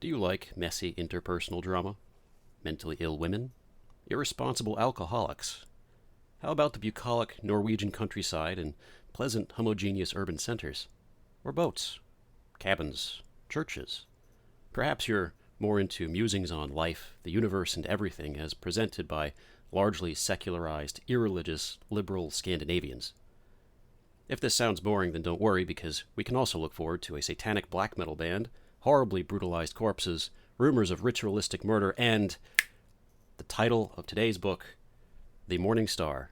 Do you like messy interpersonal drama? Mentally ill women? Irresponsible alcoholics? How about the bucolic Norwegian countryside and pleasant homogeneous urban centers? Or boats? Cabins? Churches? Perhaps you're more into musings on life, the universe, and everything as presented by largely secularized, irreligious, liberal Scandinavians. If this sounds boring, then don't worry, because we can also look forward to a satanic black metal band, horribly brutalized corpses, rumors of ritualistic murder, and the title of today's book, The Morning Star.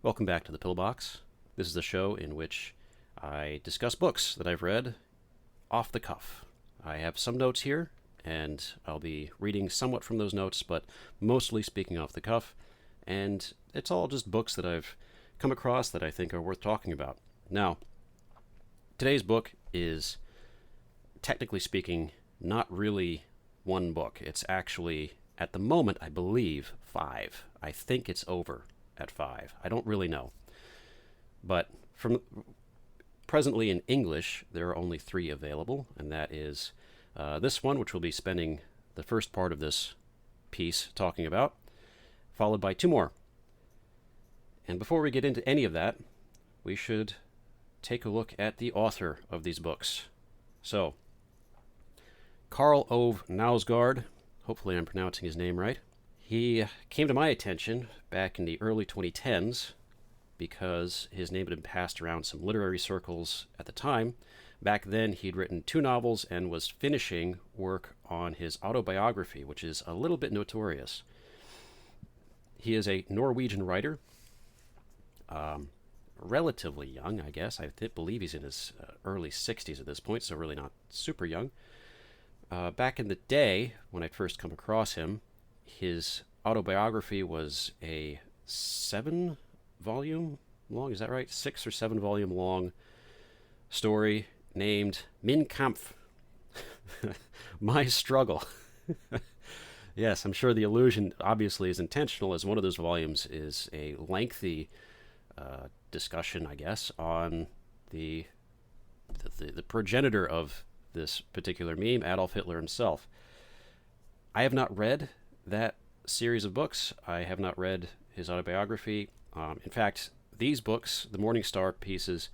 Welcome back to the Pillbox. This is the show in which I discuss books that I've read off the cuff. I have some notes here, and I'll be reading somewhat from those notes, but mostly speaking off the cuff. And it's all just books that I've come across that I think are worth talking about. Now, today's book is, technically speaking, not really one book. It's actually, at the moment, I believe, 5. I think it's over at 5. I don't really know. But from presently in English, there are only 3 available, and that is this one, which we'll be spending the first part of this piece talking about, followed by 2 more. And before we get into any of that, we should take a look at the author of these books. So, Karl Ove Knausgaard, hopefully I'm pronouncing his name right. He came to my attention back in the early 2010s because his name had been passed around some literary circles at the time. Back then, he'd written 2 novels and was finishing work on his autobiography, which is a little bit notorious. He is a Norwegian writer, relatively young, I guess. I believe he's in his early 60s at this point, so really not super young. Back in the day, when I first come across him, his autobiography was a 7-volume long, is that right? 6 or 7-volume long story named Min Kampf, My Struggle. Yes, I'm sure the allusion obviously is intentional, as one of those volumes is a lengthy discussion, I guess, on the progenitor of this particular meme, Adolf Hitler himself. I have not read that series of books. I have not read his autobiography. In fact, these books, the Morning Star pieces,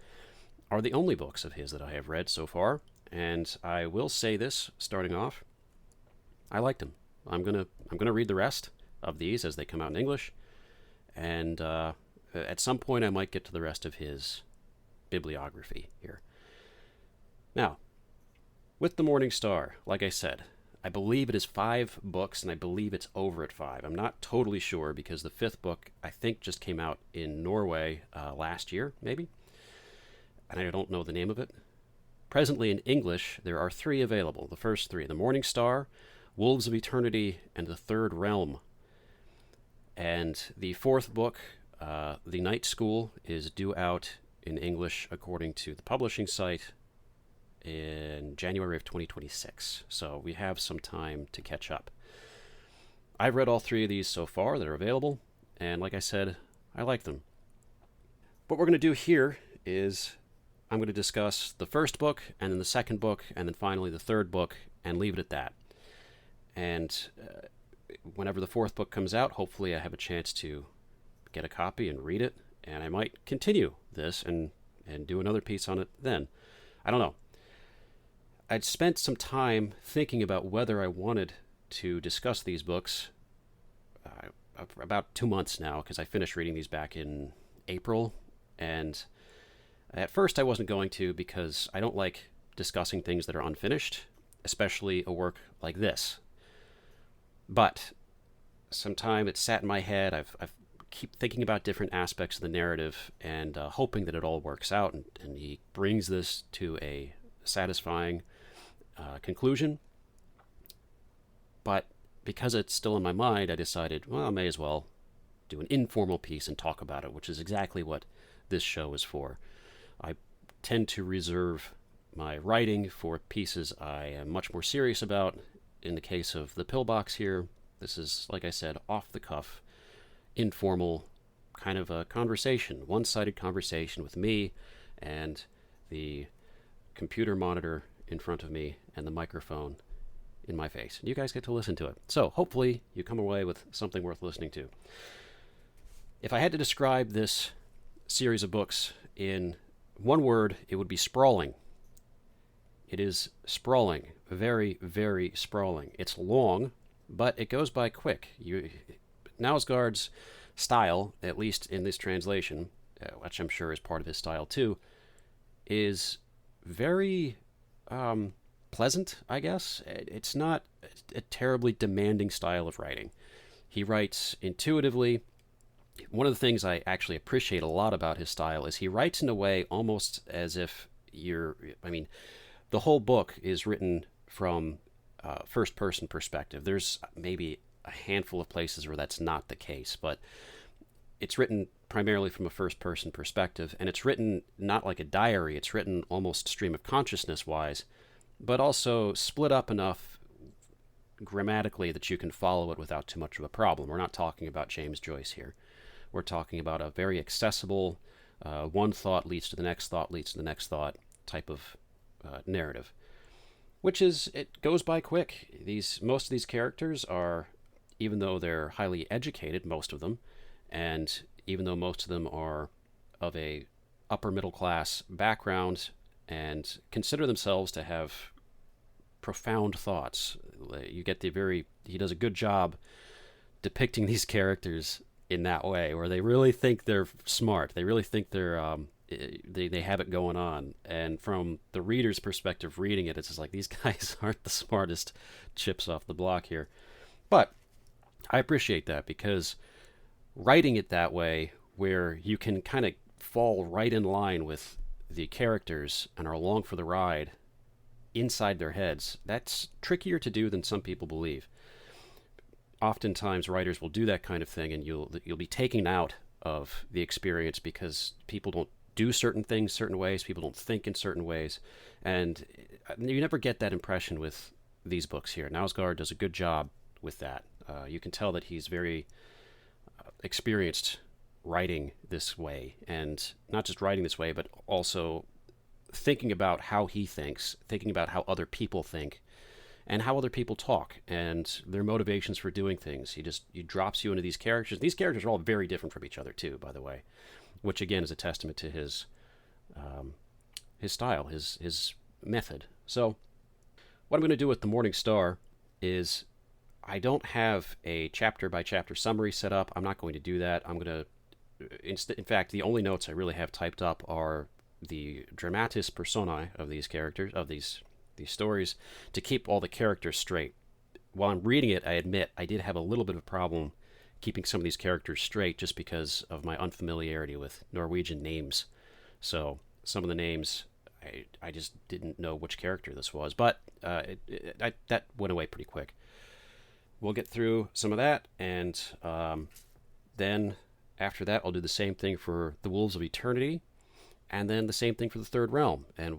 are the only books of his that I have read so far. And I will say this, starting off, I liked them. I'm gonna read the rest of these as they come out in English, and at some point I might get to the rest of his bibliography here. Now, with the Morning Star, like I said, I believe it is 5 books, and I believe it's over at 5. I'm not totally sure, because the 5th book, I think, just came out in Norway last year, maybe? And I don't know the name of it. Presently in English, there are 3 available. The first 3, The Morning Star, Wolves of Eternity, and The Third Realm. And the 4th book, The Night School, is due out in English, according to the publishing site, in January of 2026. So we have some time to catch up. I've read all 3 of these so far that are available, and like I said, I like them. What we're going to do here is I'm going to discuss the first book, and then the second book, and then finally the third book, and leave it at that. And whenever the 4th book comes out, hopefully I have a chance to get a copy and read it, and I might continue this and do another piece on it then. I don't know. I'd spent some time thinking about whether I wanted to discuss these books about 2 months now, because I finished reading these back in April, and at first I wasn't going to, because I don't like discussing things that are unfinished, especially a work like this. But sometime it sat in my head. I've keep thinking about different aspects of the narrative, and hoping that it all works out, and he brings this to a satisfying conclusion. But because it's still in my mind, I decided, well, I may as well do an informal piece and talk about it, which is exactly what this show is for. I tend to reserve my writing for pieces I am much more serious about. In the case of the Pillbox here, this is, like I said, off the cuff, informal, kind of a conversation, one-sided conversation with me and the computer monitor in front of me and the microphone in my face. You guys get to listen to it. So hopefully you come away with something worth listening to. If I had to describe this series of books in one word, it would be sprawling. It is sprawling. Very, very sprawling. It's long, but it goes by quick. Knausgaard's style, at least in this translation, which I'm sure is part of his style too, is very pleasant, I guess. It's not a terribly demanding style of writing. He writes intuitively. One of the things I actually appreciate a lot about his style is he writes in a way almost as if the whole book is written from first-person perspective. There's maybe a handful of places where that's not the case, but it's written primarily from a first-person perspective, and it's written not like a diary. It's written almost stream of consciousness-wise, but also split up enough grammatically that you can follow it without too much of a problem. We're not talking about James Joyce here. We're talking about a very accessible, one thought leads to the next thought leads to the next thought type of narrative, which is, it goes by quick. Most of these characters are, even though they're highly educated, most of them, and even though most of them are of a upper middle class background and consider themselves to have profound thoughts, he does a good job depicting these characters in that way, where they really think they're smart. They really think they have it going on. And from the reader's perspective reading it, it's just like, these guys aren't the smartest chips off the block here. But I appreciate that, because writing it that way, where you can kind of fall right in line with the characters and are along for the ride inside their heads, that's trickier to do than some people believe. Oftentimes writers will do that kind of thing, and you'll be taken out of the experience because people don't do certain things certain ways, people don't think in certain ways, and you never get that impression with these books here. Knausgaard does a good job with that. You can tell that he's very experienced writing this way, and not just writing this way, but also thinking about how he thinks, thinking about how other people think, and how other people talk, and their motivations for doing things. He drops you into these characters. These characters are all very different from each other too, by the way, which again is a testament to his style, his method. So what I'm going to do with The Morning Star is, I don't have a chapter by chapter summary set up. I'm not going to do that. I'm going to, in fact, the only notes I really have typed up are the dramatis personae of these characters, of these stories, to keep all the characters straight. While I'm reading it, I admit I did have a little bit of a problem keeping some of these characters straight, just because of my unfamiliarity with Norwegian names. So some of the names, I just didn't know which character this was, but that went away pretty quick. We'll get through some of that, and then after that I'll do the same thing for The Wolves of Eternity, and then the same thing for The Third Realm, and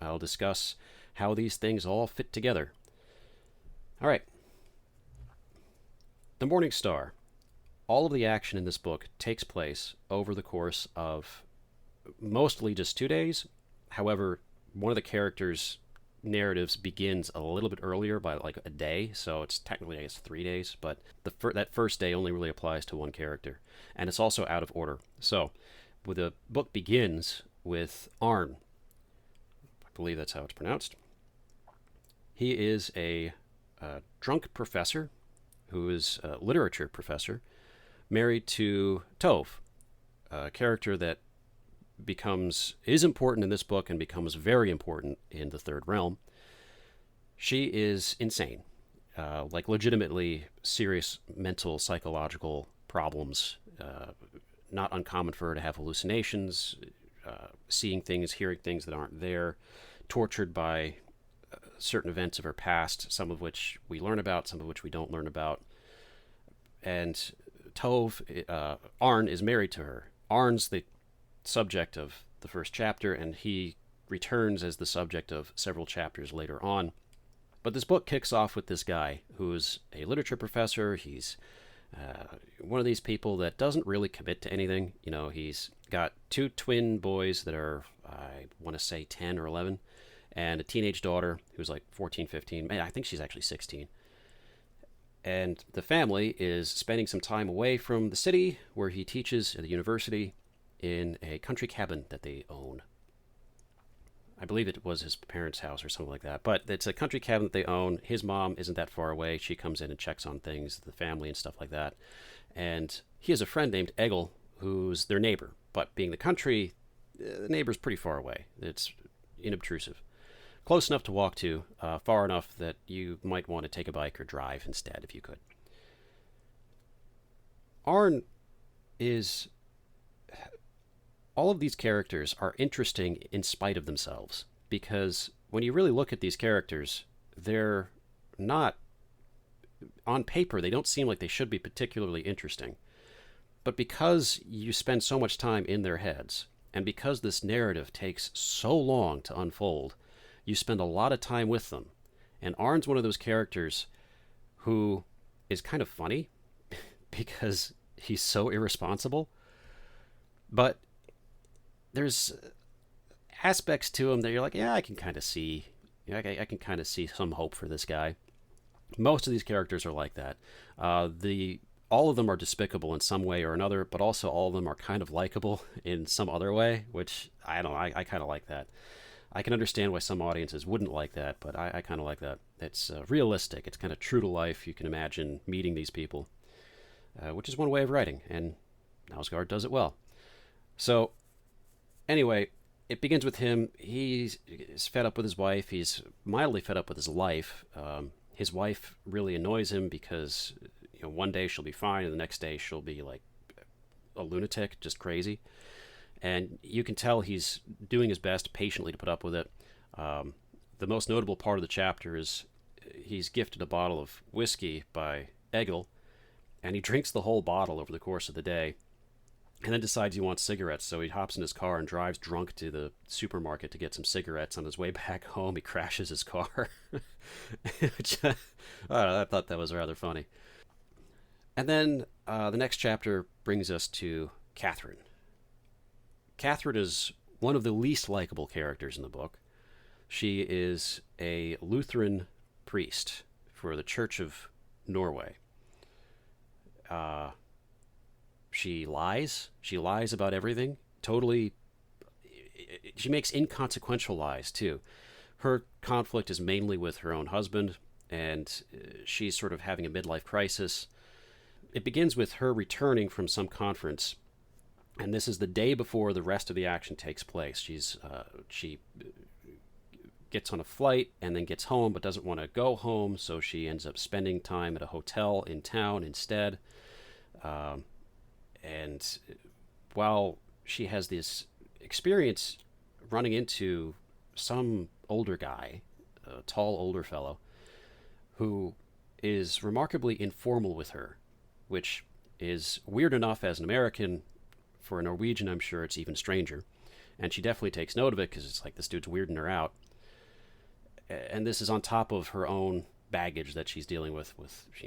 I'll discuss how these things all fit together. All right. The Morning Star. All of the action in this book takes place over the course of mostly just 2 days. However, one of the characters' narratives begins a little bit earlier by like a day, so it's technically, I guess, 3 days, but that first day only really applies to one character, and it's also out of order. So the book begins with Arn. I believe that's how it's pronounced. He is a drunk professor who is a literature professor, married to Tove, a character that is important in this book and becomes very important in The Third Realm. She is insane, like legitimately serious mental, psychological problems. Not uncommon for her to have hallucinations, seeing things, hearing things that aren't there, tortured by certain events of her past, some of which we learn about, some of which we don't learn about. And Tove, Arn, is married to her. Arn's the subject of the first chapter, and he returns as the subject of several chapters later on. But this book kicks off with this guy who's a literature professor. He's one of these people that doesn't really commit to anything. You know, he's got two twin boys that are, I want to say, 10 or 11, and a teenage daughter who's like 14, 15. Man, I think she's actually 16. And the family is spending some time away from the city where he teaches at the university in a country cabin that they own. I believe it was his parents' house or something like that. But it's a country cabin that they own. His mom isn't that far away. She comes in and checks on things, the family and stuff like that. And he has a friend named Eggle, who's their neighbor. But being the country, the neighbor's pretty far away. It's inobtrusive. Close enough to walk to, far enough that you might want to take a bike or drive instead if you could. Arn is... All of these characters are interesting in spite of themselves, because when you really look at these characters, they're not... On paper, they don't seem like they should be particularly interesting. But because you spend so much time in their heads, and because this narrative takes so long to unfold, you spend a lot of time with them. And Arn's one of those characters who is kind of funny because he's so irresponsible. But there's aspects to him that you're like, yeah, I can kind of see. I can kind of see some hope for this guy. Most of these characters are like that. All of them are despicable in some way or another, but also all of them are kind of likable in some other way, which I don't know. I kind of like that. I can understand why some audiences wouldn't like that, but I kind of like that. It's realistic. It's kind of true to life. You can imagine meeting these people, which is one way of writing, and Knausgaard does it well. So, anyway, it begins with him. He's fed up with his wife. He's mildly fed up with his life. His wife really annoys him because one day she'll be fine, and the next day she'll be like a lunatic, just crazy. And you can tell he's doing his best patiently to put up with it. The most notable part of the chapter is he's gifted a bottle of whiskey by Eggle, and he drinks the whole bottle over the course of the day, and then decides he wants cigarettes, so he hops in his car and drives drunk to the supermarket to get some cigarettes. On his way back home, he crashes his car. Which, I thought that was rather funny. And then the next chapter brings us to Catherine. Catherine is one of the least likable characters in the book. She is a Lutheran priest for the Church of Norway. She lies. She lies about everything. Totally. She makes inconsequential lies, too. Her conflict is mainly with her own husband, and she's sort of having a midlife crisis. It begins with her returning from some conference, and this is the day before the rest of the action takes place. She gets on a flight and then gets home, but doesn't want to go home, so she ends up spending time at a hotel in town instead. And while she has this experience running into some older guy, a tall older fellow, who is remarkably informal with her, which is weird enough as an American. For a Norwegian, I'm sure it's even stranger. And she definitely takes note of it because it's like, this dude's weirding her out. And this is on top of her own baggage that she's dealing with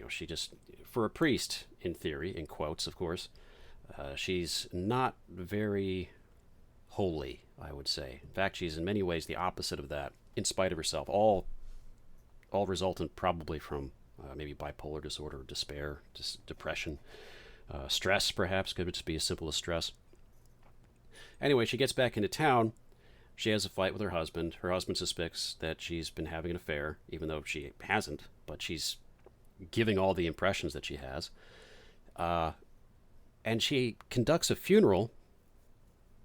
she just, for a priest, in theory, in quotes, of course, she's not very holy, I would say. In fact, she's in many ways the opposite of that, in spite of herself. All resultant probably from maybe bipolar disorder, despair, depression. Stress, perhaps, could just be as simple as stress. Anyway, she gets back into town. She has a fight with her husband. Her husband suspects that she's been having an affair, even though she hasn't, but she's giving all the impressions that she has. And she conducts a funeral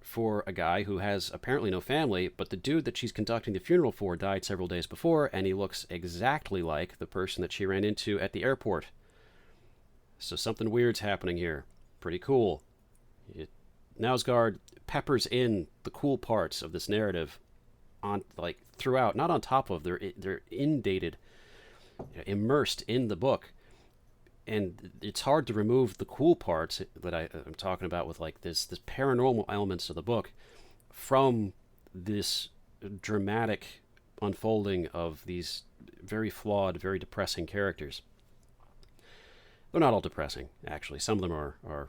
for a guy who has apparently no family, but the dude that she's conducting the funeral for died several days before, and he looks exactly like the person that she ran into at the airport. So something weird's happening here. Pretty cool. Knausgaard peppers in the cool parts of this narrative on throughout, not on top of. They're inundated, immersed in the book, and it's hard to remove the cool parts that I'm talking about with this paranormal elements of the book from this dramatic unfolding of these very flawed, very depressing characters. They're not all depressing, actually. Some of them are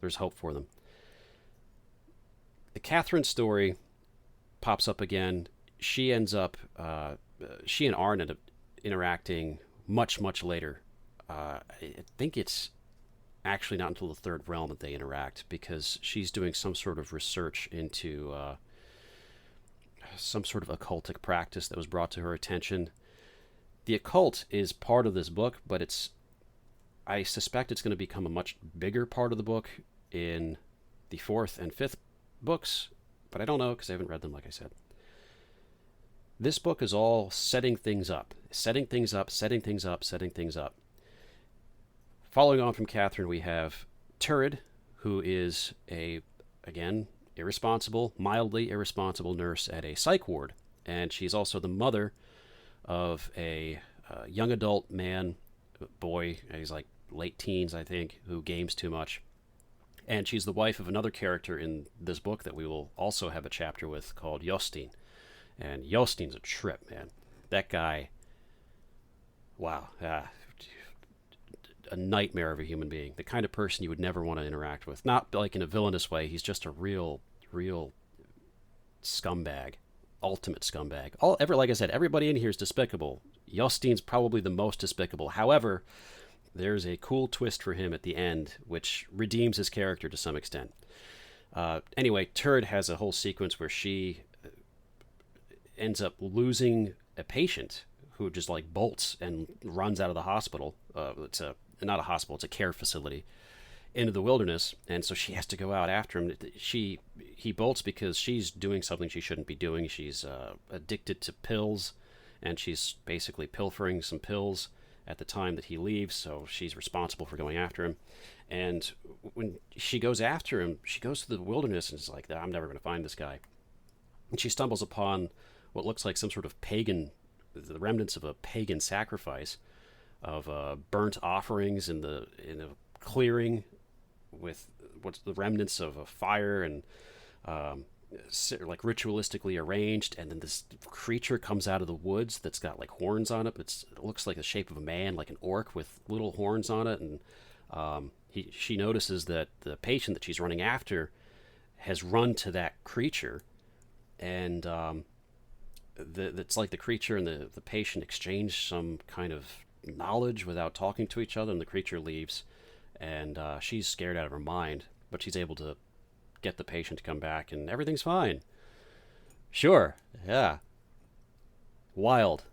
there's hope for them. The Catherine story pops up again. she ends up, she and Arn end up interacting much, much later. I think it's actually not until the third realm that they interact, because she's doing some sort of research into some sort of occultic practice that was brought to her attention. The occult is part of this book, but I suspect it's going to become a much bigger part of the book in the fourth and fifth books, but I don't know because I haven't read them, like I said. This book is all setting things up, setting things up, setting things up, setting things up. Following on from Catherine, we have Turid, who is again, mildly irresponsible nurse at a psych ward. And she's also the mother of a young adult boy, he's like late teens, I think, who games too much. And she's the wife of another character in this book that we will also have a chapter with, called Jostein. And Jostein's a trip, man. That guy, wow. A nightmare of a human being. The kind of person you would never want to interact with. Not like in a villainous way. He's just a real scumbag. Ultimate scumbag. Like I said, everybody in here is despicable. Jostein's probably the most despicable. However, there's a cool twist for him at the end, which redeems his character to some extent. Anyway, Turid has a whole sequence where she ends up losing a patient who just like bolts and runs out of the hospital. It's not a hospital, it's a care facility, into the wilderness, and so she has to go out after him. He bolts because she's doing something she shouldn't be doing. She's addicted to pills, and she's basically pilfering some pills at the time that he leaves, so she's responsible for going after him. And when she goes after him, she goes to the wilderness and is like, I'm never going to find this guy. And she stumbles upon what looks like some sort of the remnants of a pagan sacrifice, of burnt offerings in a clearing with what's the remnants of a fire, and like ritualistically arranged. And then this creature comes out of the woods that's got like horns on it. It looks like the shape of a man, like an orc with little horns on it. And she notices that the patient that she's running after has run to that creature, and it's like the creature and the patient exchange some kind of knowledge without talking to each other, and the creature leaves, and she's scared out of her mind, but she's able to get the patient to come back, and everything's fine. Sure, yeah. Wild,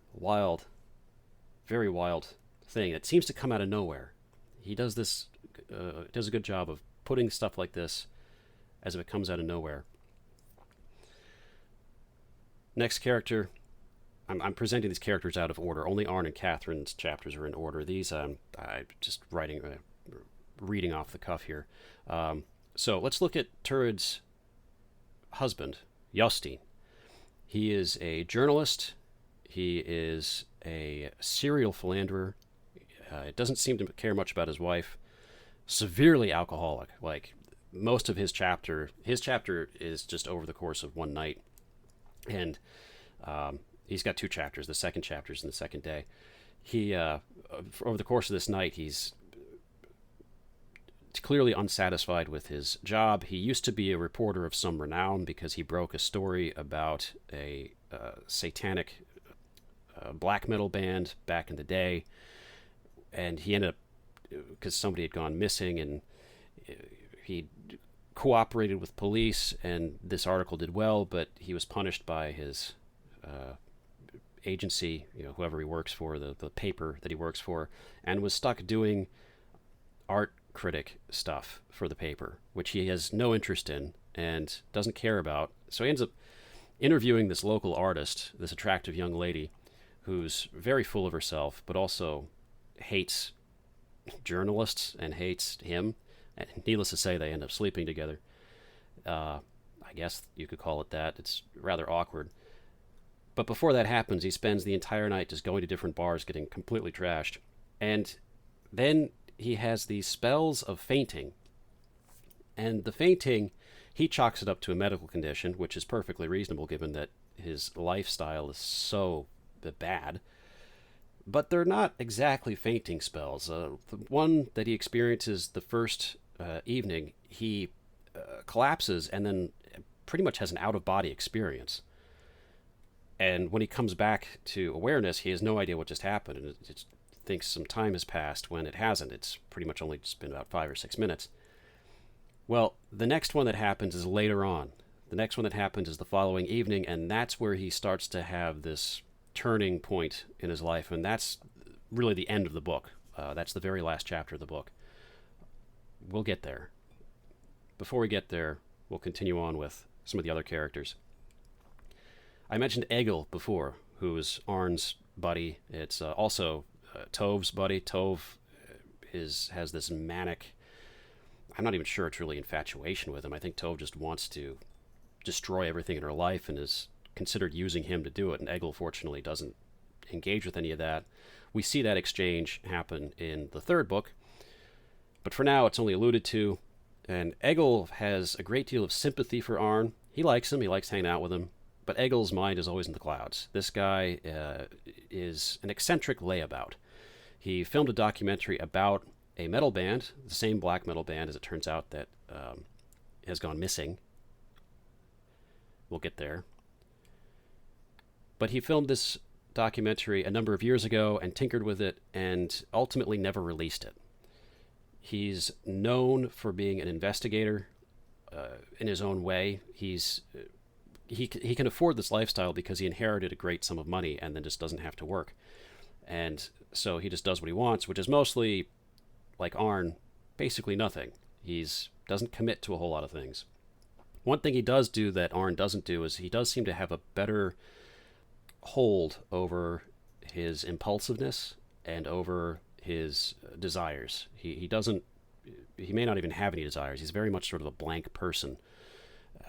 very wild thing. It seems to come out of nowhere. He does this, does a good job of putting stuff like this as if it comes out of nowhere. Next character. I'm presenting these characters out of order. Only Arn and Catherine's chapters are in order. These I'm just reading off the cuff here. So let's look at Turid's husband, Jostein. He is a journalist. He is a serial philanderer. Doesn't seem to care much about his wife. Severely alcoholic. Like most of his chapter is just over the course of one night. And he's got two chapters. The second chapter is in the second day. He, over the course of this night, he's clearly unsatisfied with his job. He used to be a reporter of some renown because he broke a story about a satanic black metal band back in the day. And he ended up, because somebody had gone missing, and he cooperated with police, and this article did well, but he was punished by his agency, whoever he works for, the paper that he works for, and was stuck doing art critic stuff for the paper, which he has no interest in and doesn't care about. So he ends up interviewing this local artist, this attractive young lady, who's very full of herself, but also hates journalists and hates him. And needless to say, they end up sleeping together. I guess you could call it that. It's rather awkward. But before that happens, he spends the entire night just going to different bars, getting completely trashed. And then he has these spells of fainting. And the fainting, he chalks it up to a medical condition, which is perfectly reasonable given that his lifestyle is so bad. But they're not exactly fainting spells. The one that he experiences the first evening, he collapses and then pretty much has an out-of-body experience. And when he comes back to awareness, he has no idea what just happened, and it thinks some time has passed when it hasn't. It's pretty much only just been about 5 or 6 minutes. Well, the next one that happens is later on. The next one that happens is the following evening, and that's where he starts to have this turning point in his life, and that's really the end of the book. That's the very last chapter of the book. We'll get there. Before we get there, we'll continue on with some of the other characters. I mentioned Egil before, who is Arn's buddy. It's also Tov's buddy. Tov has this manic, I'm not even sure it's really infatuation with him. I think Tov just wants to destroy everything in her life and is considered using him to do it, and Egil fortunately doesn't engage with any of that. We see that exchange happen in the third book, but for now it's only alluded to, and Egil has a great deal of sympathy for Arn. He likes him, he likes hanging out with him, but Egil's mind is always in the clouds. This guy is an eccentric layabout. He filmed a documentary about a metal band, the same black metal band, as it turns out, that has gone missing. We'll get there. But he filmed this documentary a number of years ago and tinkered with it and ultimately never released it. He's known for being an investigator in his own way. He can afford this lifestyle because he inherited a great sum of money and then just doesn't have to work. And so he just does what he wants, which is mostly, like Arn, basically nothing. He doesn't commit to a whole lot of things. One thing he does do that Arn doesn't do is he does seem to have a better hold over his impulsiveness and over his desires. He may not even have any desires. He's very much sort of a blank person.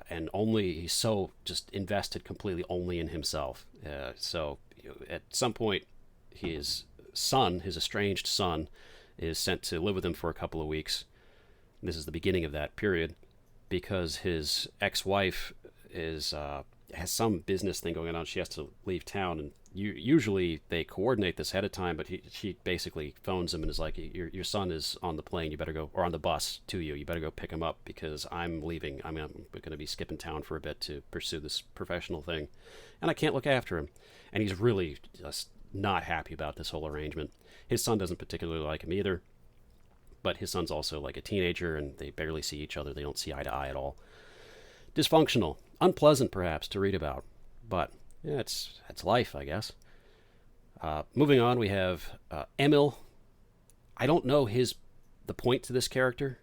And he's so just invested completely only in himself. So at some point, his estranged son, is sent to live with him for a couple of weeks. This is the beginning of that period, because his ex-wife has some business thing going on. She has to leave town, and usually they coordinate this ahead of time, but she basically phones him and is like, your son is on the plane, you better go, or on the bus to you better go pick him up because I'm leaving. I'm going to be skipping town for a bit to pursue this professional thing, and I can't look after him. And he's really just not happy about this whole arrangement. His son doesn't particularly like him either, but his son's also like a teenager, and they barely see each other. They don't see eye to eye at all. Dysfunctional. Unpleasant, perhaps, to read about, but yeah, it's life, I guess. Moving on, we have Emil. I don't know the point to this character.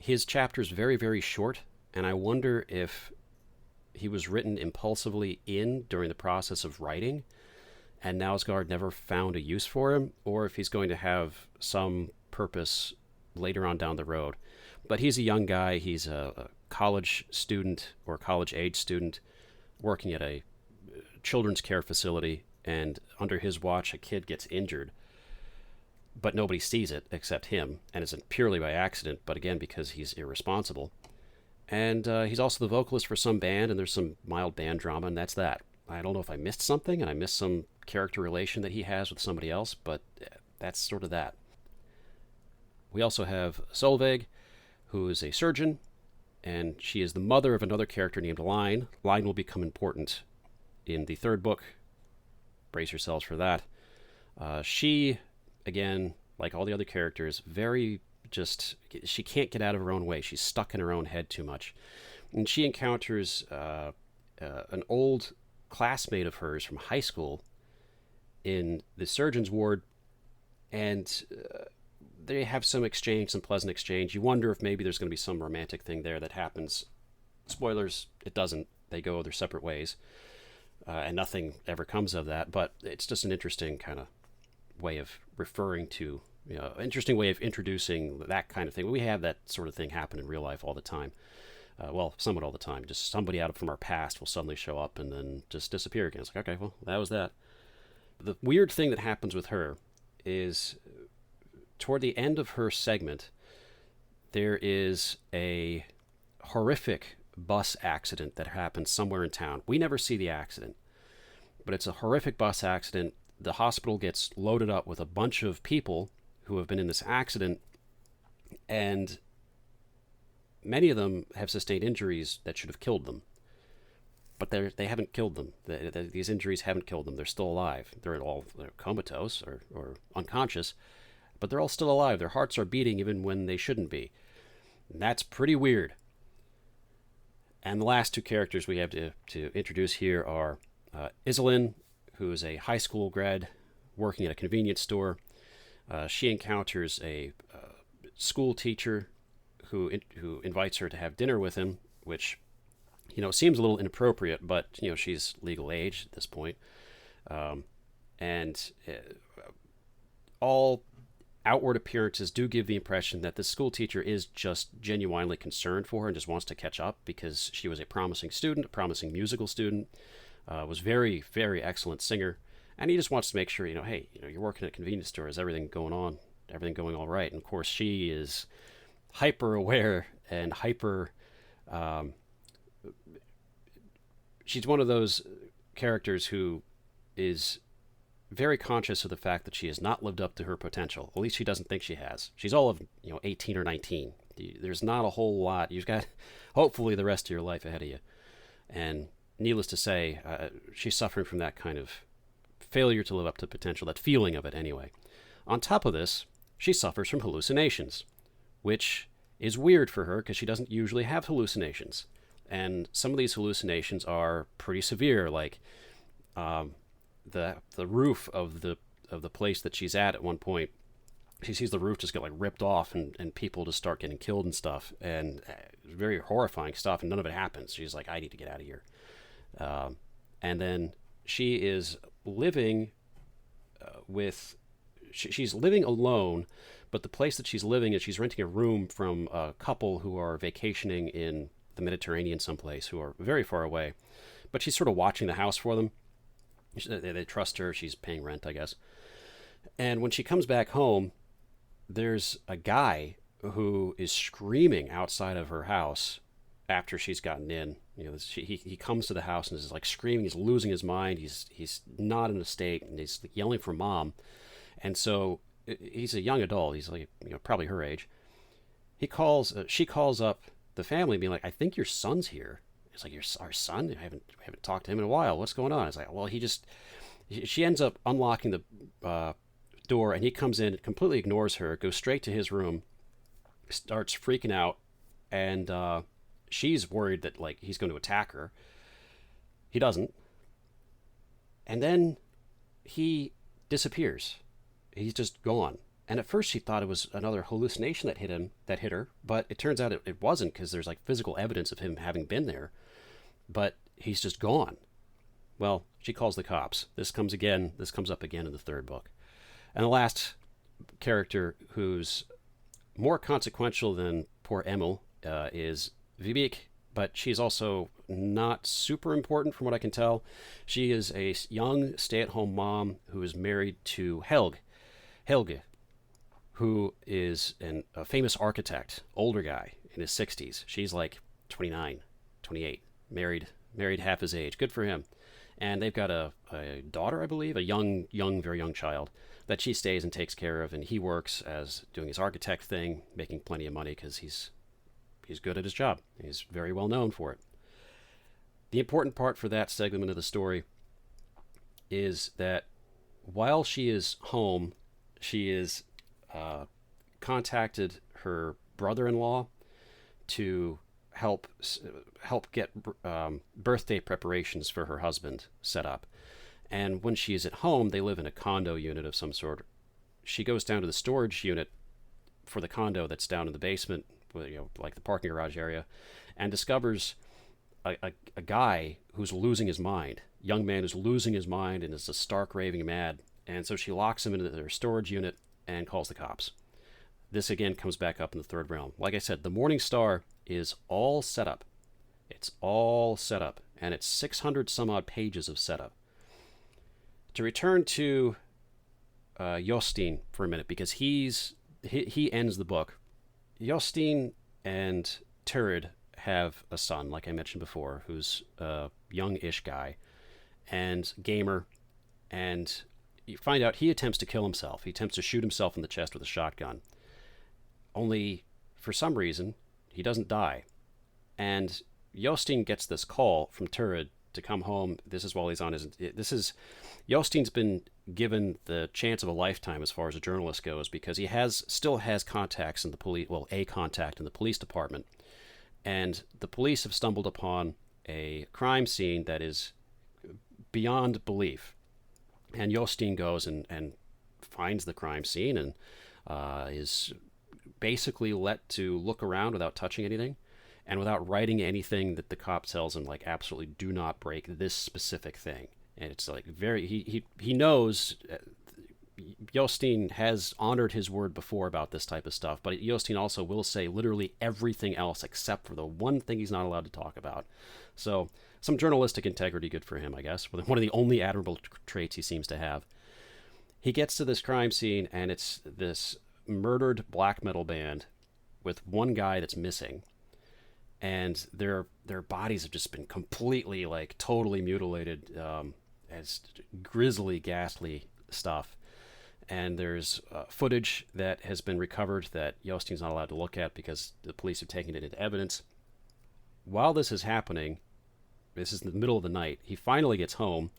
His chapter is very, very short, and I wonder if he was written impulsively during the process of writing, and Knausgaard never found a use for him, or if he's going to have some purpose later on down the road. But he's a young guy. He's a college student or college-age student working at a children's care facility, and under his watch, a kid gets injured. But nobody sees it except him, and it's purely by accident, but again, because he's irresponsible. And he's also the vocalist for some band, and there's some mild band drama, and that's that. I don't know if I missed something, and I missed some character relation that he has with somebody else, but that's sort of that. We also have Solveig, who is a surgeon, and she is the mother of another character named Line. Line will become important in the third book. Brace yourselves for that. She, again, like all the other characters, she can't get out of her own way. She's stuck in her own head too much. And she encounters an old classmate of hers from high school in the surgeon's ward, and they have some pleasant exchange. You wonder if maybe there's going to be some romantic thing there that happens. Spoilers, it doesn't. They go their separate ways, and nothing ever comes of that, but it's just an interesting kind of way of referring to, interesting way of introducing that kind of thing. We have that sort of thing happen in real life all the time. Well, somewhat all the time. Just somebody out from our past will suddenly show up and then just disappear again. It's like, okay, well, that was that. The weird thing that happens with her is toward the end of her segment, there is a horrific bus accident that happens somewhere in town. We never see the accident, but it's a horrific bus accident. The hospital gets loaded up with a bunch of people who have been in this accident, and many of them have sustained injuries that should have killed them. but they haven't killed them. These injuries haven't killed them. They're still alive. They're comatose or unconscious, but they're all still alive. Their hearts are beating even when they shouldn't be. And that's pretty weird. And the last two characters we have to introduce here are Iselin, who is a high school grad working at a convenience store. She encounters a school teacher who invites her to have dinner with him, which, seems a little inappropriate, but, she's legal age at this point. And all outward appearances do give the impression that the school teacher is just genuinely concerned for her and just wants to catch up, because she was a promising student, a promising musical student, was very, very excellent singer, and he just wants to make sure, hey, you're working at a convenience store, is everything going all right? And of course, she is hyper aware and hyper. She's one of those characters who is very conscious of the fact that she has not lived up to her potential. At least she doesn't think she has. She's all of 18 or 19. There's not a whole lot. You've got hopefully the rest of your life ahead of you. And needless to say, she's suffering from that kind of failure to live up to potential, that feeling of it anyway. On top of this, she suffers from hallucinations, which is weird for her because she doesn't usually have hallucinations. And some of these hallucinations are pretty severe, like the roof of the place that she's at one point. She sees the roof just get ripped off and people just start getting killed and stuff, and very horrifying stuff, and none of it happens. She's like, I need to get out of here. And then she is living she's living alone, but the place that she's living is she's renting a room from a couple who are vacationing in the Mediterranean someplace, who are very far away, but she's sort of watching the house for them. They trust her. She's paying rent, I guess. And when she comes back home, there's a guy who is screaming outside of her house after she's gotten in. He comes to the house and is screaming. He's losing his mind. He's not in a state, and he's yelling for mom. And so he's a young adult. He's probably her age. She calls up the family, being like, I think your son's here. It's like, our son? I haven't talked to him in a while. What's going on? It's like, well, she ends up unlocking the door, and he comes in, completely ignores her, goes straight to his room, starts freaking out, and she's worried that he's going to attack her. He doesn't. And then he disappears. He's just gone. And at first she thought it was another hallucination that hit her, but it turns out it wasn't, because there's physical evidence of him having been there. But he's just gone. Well, she calls the cops. This comes up again in the third book. And the last character, who's more consequential than poor Emil, is Vibeke, but she's also not super important from what I can tell. She is a young stay-at-home mom who is married to Helge, who is a famous architect, older guy in his 60s. She's 29, 28, married half his age. Good for him. And they've got a daughter, I believe, a very young child that she stays and takes care of, and he works as doing his architect thing, making plenty of money because he's good at his job. He's very well known for it. The important part for that segment of the story is that while she is home, she is contacted her brother-in-law to help get birthday preparations for her husband set up. And when she is at home, they live in a condo unit of some sort. She goes down to the storage unit for the condo that's down in the basement, like the parking garage area, and discovers a guy who's losing his mind, young man who's losing his mind and is a stark raving mad. And so she locks him into their storage unit and calls the cops. This again comes back up in the third realm. Like I said, the Morning Star is all set up. It's all set up, and it's 600 some odd pages of setup. To return to Jostein for a minute, because he ends the book. Jostein and Turid have a son, like I mentioned before, who's a young-ish guy and gamer, and you find out he attempts to kill himself. He attempts to shoot himself in the chest with a shotgun. Only, for some reason, he doesn't die. And Jostein gets this call from Turid to come home. This is while he's on his. This is Yostein's been given the chance of a lifetime as far as a journalist goes because he still has contacts in the police. Well, a contact in the police department, and the police have stumbled upon a crime scene that is beyond belief. And Yostein goes and finds the crime scene and is basically let to look around without touching anything and without writing anything that the cop tells him, like, absolutely do not break this specific thing. And it's like he knows Yostein has honored his word before about this type of stuff, but Yostein also will say literally everything else except for the one thing he's not allowed to talk about. So some journalistic integrity, good for him, I guess. One of the only admirable traits he seems to have. He gets to this crime scene, and it's this murdered black metal band with one guy that's missing. And their bodies have just been completely, like, totally mutilated as grisly, ghastly stuff. And there's footage that has been recovered that Yostein's not allowed to look at because the police have taken it into evidence. While this is happening, this is in the middle of the night, he finally gets home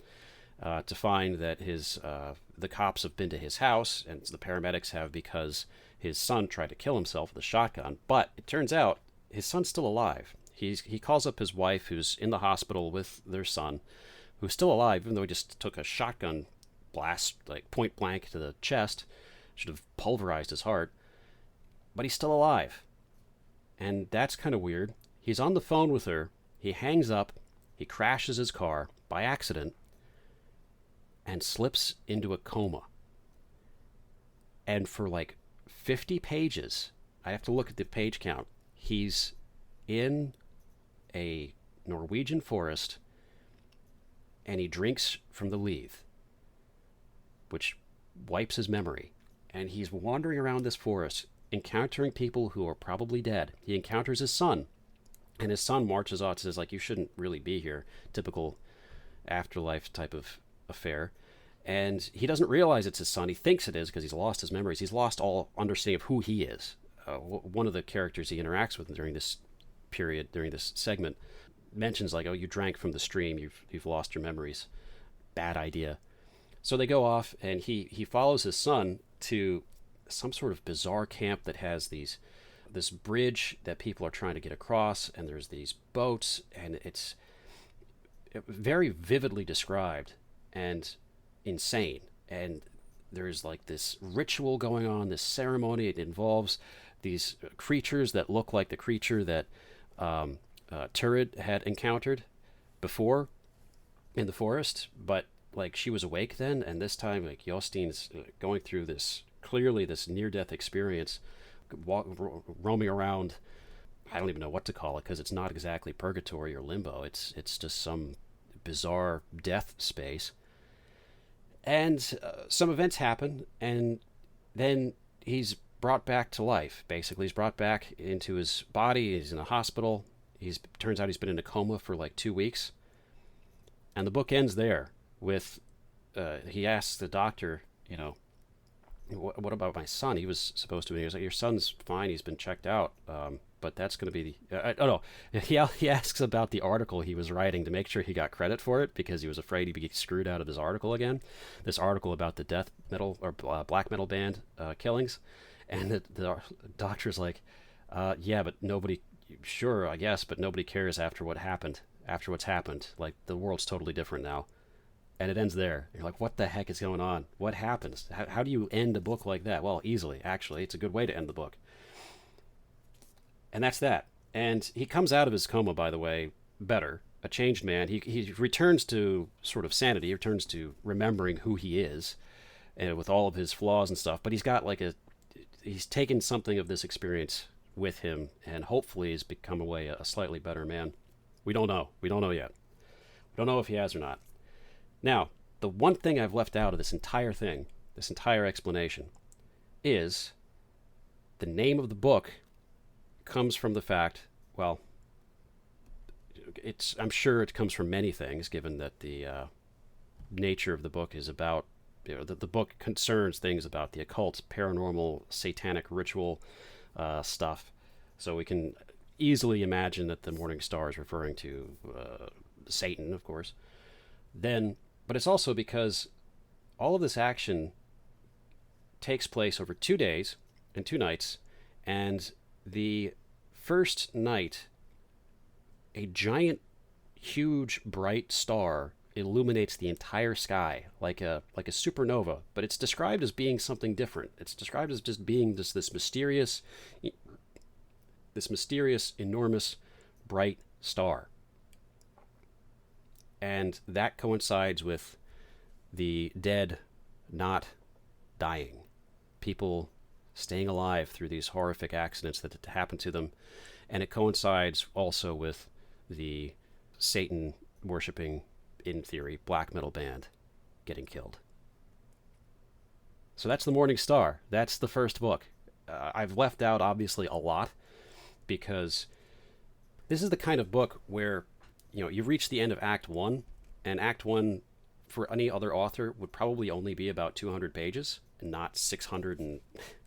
to find that the cops have been to his house, and the paramedics have because his son tried to kill himself with a shotgun. But it turns out his son's still alive. He calls up his wife, who's in the hospital with their son, who's still alive, even though he just took a shotgun blast, like point blank to the chest. Should have pulverized his heart. But he's still alive. And that's kind of weird. He's on the phone with her. He hangs up. He crashes his car by accident and slips into a coma. And for like 50 pages, I have to look at the page count, he's in a Norwegian forest and he drinks from the Leith, which wipes his memory. And he's wandering around this forest, encountering people who are probably dead. He encounters his son, and his son marches off and says, like, you shouldn't really be here. Typical afterlife type of affair. And he doesn't realize it's his son. He thinks it is because he's lost his memories. He's lost all understanding of who he is. One of the characters he interacts with during this period, during this segment, mentions, like, oh, you drank from the stream. You've lost your memories. Bad idea. So they go off, and he follows his son to some sort of bizarre camp that has this bridge that people are trying to get across, and there's these boats, and it's very vividly described and insane. And there's like this ritual going on, this ceremony. It involves these creatures that look like the creature that Turid had encountered before in the forest, but like she was awake then, and this time like Yostein's going through this near-death experience, roaming around. I don't even know what to call it because it's not exactly purgatory or limbo. It's just some bizarre death space. And some events happen, and then he's brought back to life. Basically, he's brought back into his body. He's in a hospital. Turns out he's been in a coma for like 2 weeks. And the book ends there with he asks the doctor, what about my son? He was supposed to be. He was like, your son's fine. He's been checked out. But that's going to be he asks about the article he was writing to make sure he got credit for it because he was afraid he'd be screwed out of his article again. This article about the death metal or black metal band killings. And the doctor's like, yeah, but nobody, sure, I guess, but nobody cares after what's happened. Like, the world's totally different now. And it ends there. You're like, what the heck is going on? What happens? How do you end a book like that? Well, easily, actually. It's a good way to end the book. And that's that. And he comes out of his coma, by the way, better, a changed man. He returns to sort of sanity. He returns to remembering who he is, and with all of his flaws and stuff. But he's got he's taken something of this experience with him, and hopefully has become a slightly better man. We don't know. We don't know yet. We don't know if he has or not. Now, the one thing I've left out of this entire thing, this entire explanation, is the name of the book comes from the fact, well, I'm sure it comes from many things, given that the nature of the book is about, the book concerns things about the occult, paranormal, satanic ritual stuff. So we can easily imagine that the Morning Star is referring to Satan, of course. Then, but it's also because all of this action takes place over 2 days and 2 nights, and the first night, a giant, huge, bright star illuminates the entire sky like a supernova, but it's described as being something different. It's described as just being this mysterious, enormous, bright star. And that coincides with the dead not dying, people staying alive through these horrific accidents that happen to them. And it coincides also with the Satan worshipping, in theory, black metal band getting killed. So that's The Morning Star. That's the first book. I've left out, obviously, a lot, because this is the kind of book where, you reach the end of Act 1, and Act 1, for any other author, would probably only be about 200 pages, and not 600 and,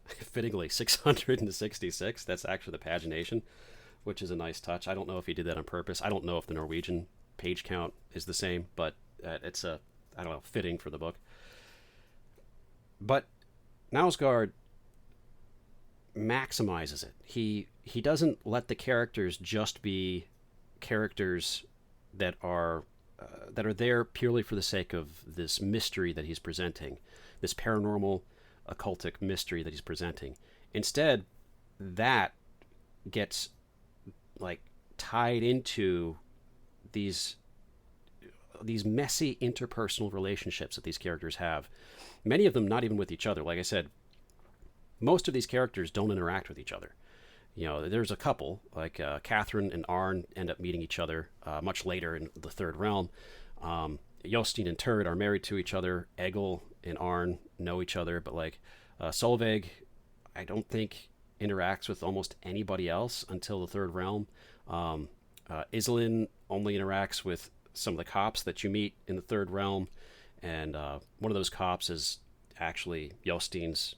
fittingly, 666. That's actually the pagination, which is a nice touch. I don't know if he did that on purpose. I don't know if the Norwegian page count is the same, but it's fitting for the book. But Knausgaard maximizes it. He doesn't let the characters just be characters that are there purely for the sake of this mystery that he's presenting, this paranormal, occultic mystery that he's presenting. Instead, that gets tied into these messy interpersonal relationships that these characters have. Many of them not even with each other. Like I said, most of these characters don't interact with each other. There's a couple, like Catherine and Arn end up meeting each other much later in the Third Realm. Jostein and Turd are married to each other. Egil and Arn know each other, but Solveig, I don't think interacts with almost anybody else until the Third Realm. Iselin only interacts with some of the cops that you meet in the Third Realm, and one of those cops is actually Jostein's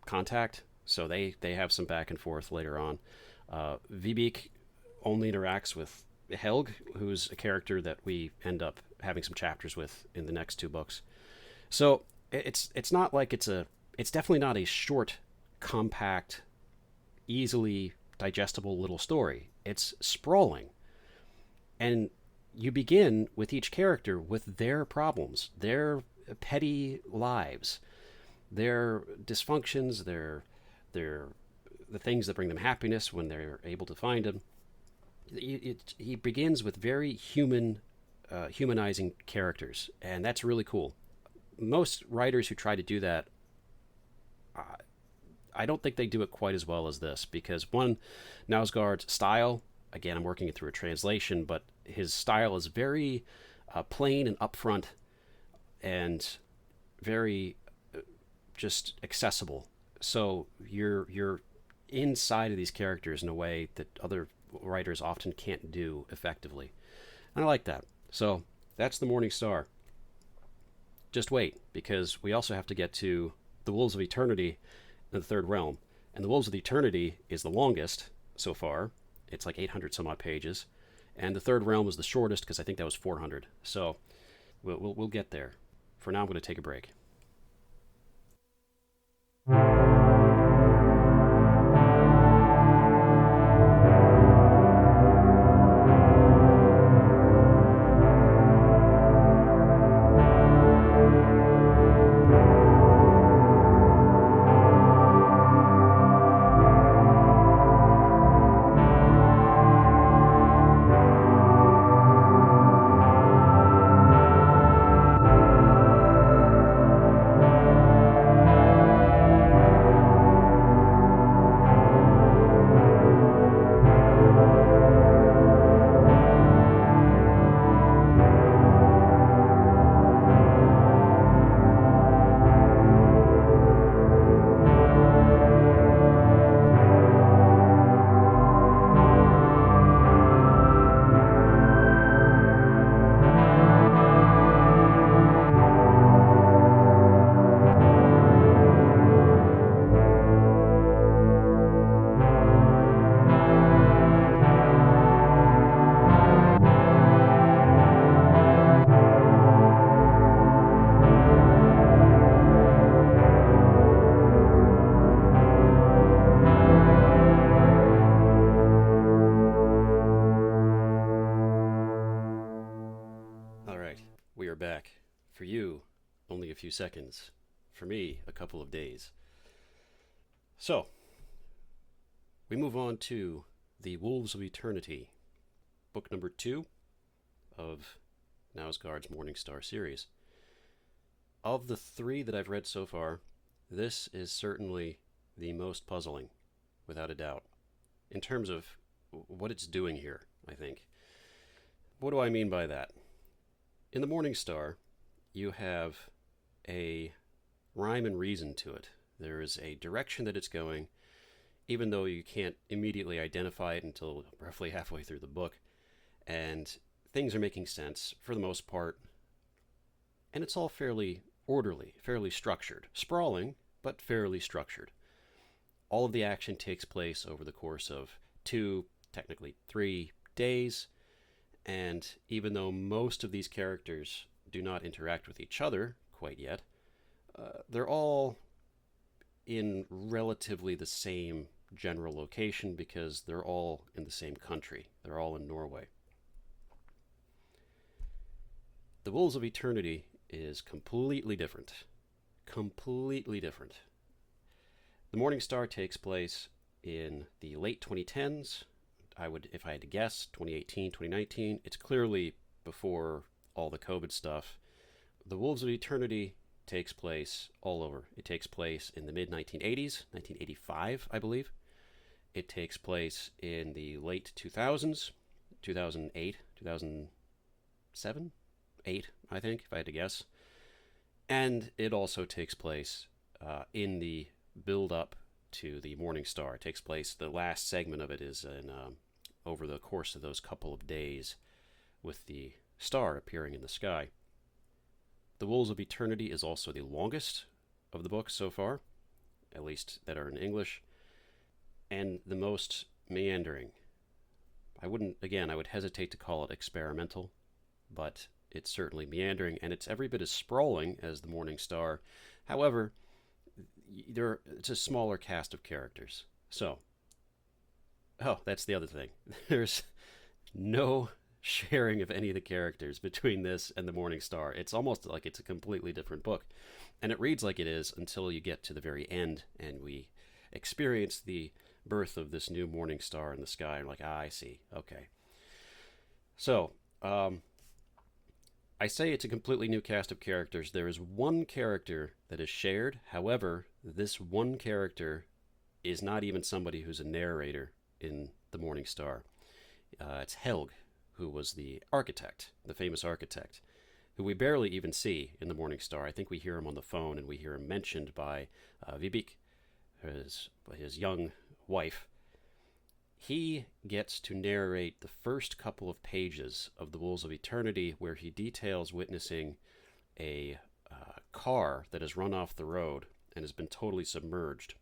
contact, so they have some back and forth later on. Vibeke only interacts with Helg, who's a character that we end up having some chapters with in the next 2 books. So it's not like it's definitely not a short, compact, easily digestible little story. It's sprawling. And you begin with each character with their problems, their petty lives, their dysfunctions, their the things that bring them happiness when they're able to find them. He begins with very humanizing characters, and that's really cool. Most writers who try to do that, I don't think they do it quite as well as this, because one, Knausgaard's style, again, I'm working it through a translation, but his style is very plain and upfront and very just accessible. So you're inside of these characters in a way that other writers often can't do effectively. And I like that. So that's The Morning Star. Just wait, because we also have to get to The Wolves of Eternity in the Third Realm. And The Wolves of Eternity is the longest so far. It's like 800 some odd pages. And the Third Realm was the shortest, because I think that was 400. So we'll get there. For now, I'm going to take a break. you, only a few seconds. For me, a couple of days. So, we move on to The Wolves of Eternity, book number 2 of Knausgaard's Morningstar series. Of the 3 that I've read so far, this is certainly the most puzzling, without a doubt, in terms of what it's doing here, I think. What do I mean by that? In the Morningstar, you have a rhyme and reason to it. There is a direction that it's going, even though you can't immediately identify it until roughly halfway through the book. And things are making sense for the most part. And it's all fairly orderly, fairly structured. Sprawling, but fairly structured. All of the action takes place over the course of 2, technically 3 days. And even though most of these characters do not interact with each other quite yet, they're all in relatively the same general location because they're all in the same country. They're all in Norway. The Wolves of Eternity is completely different. Completely different. The Morningstar takes place in the late 2010s. If I had to guess, 2018, 2019. It's clearly before all the COVID stuff. The Wolves of Eternity takes place all over. It takes place in the mid-1980s, 1985, I believe. It takes place in the late 2000s, 2008, 2007, 8, I think, if I had to guess. And it also takes place in the build-up to the Morningstar. It takes place, the last segment of it is in over the course of those couple of days with the star appearing in the sky. The Wolves of Eternity is also the longest of the books so far, at least that are in English, and the most meandering. I would hesitate to call it experimental, but it's certainly meandering, and it's every bit as sprawling as the Morningstar. However, it's a smaller cast of characters. So, that's the other thing. There's no sharing of any of the characters between this and the Morningstar. It's almost like it's a completely different book. And it reads like it is until you get to the very end and we experience the birth of this new Morningstar in the sky. And like, I see. Okay. So, I say it's a completely new cast of characters. There is one character that is shared. However, this one character is not even somebody who's a narrator in the Morningstar. It's Helg, who was the architect, the famous architect, who we barely even see in the Morningstar. I think we hear him on the phone, and we hear him mentioned by Vibeke, his young wife. He gets to narrate the first couple of pages of The Wolves of Eternity, where he details witnessing a car that has run off the road and has been totally submerged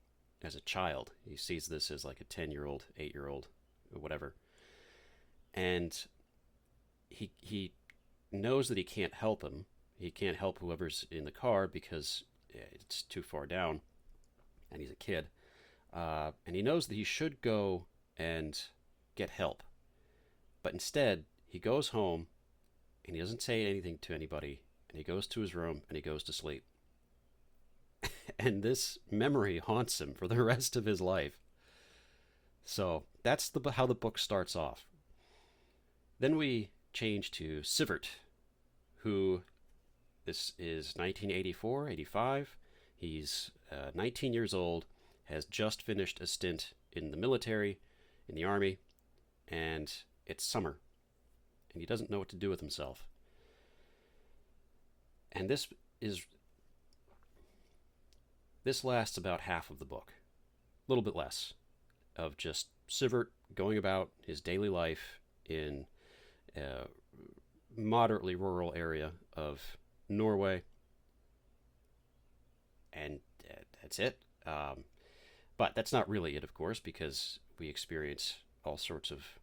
as a child. He sees this as like a 10-year-old, 8-year-old, whatever. And he knows that he can't help him. He can't help whoever's in the car because it's too far down, and he's a kid. And he knows that he should go and get help. But instead, he goes home, and he doesn't say anything to anybody, and he goes to his room, and he goes to sleep. And this memory haunts him for the rest of his life. So that's how the book starts off. Then we change to Sivert, who, this is 1984, 85. He's 19 years old, has just finished a stint in the military, in the army, and it's summer, and he doesn't know what to do with himself. And this lasts about half of the book, a little bit less, of just Sivert going about his daily life in a moderately rural area of Norway, and that's it. But that's not really it, of course, because we experience all sorts of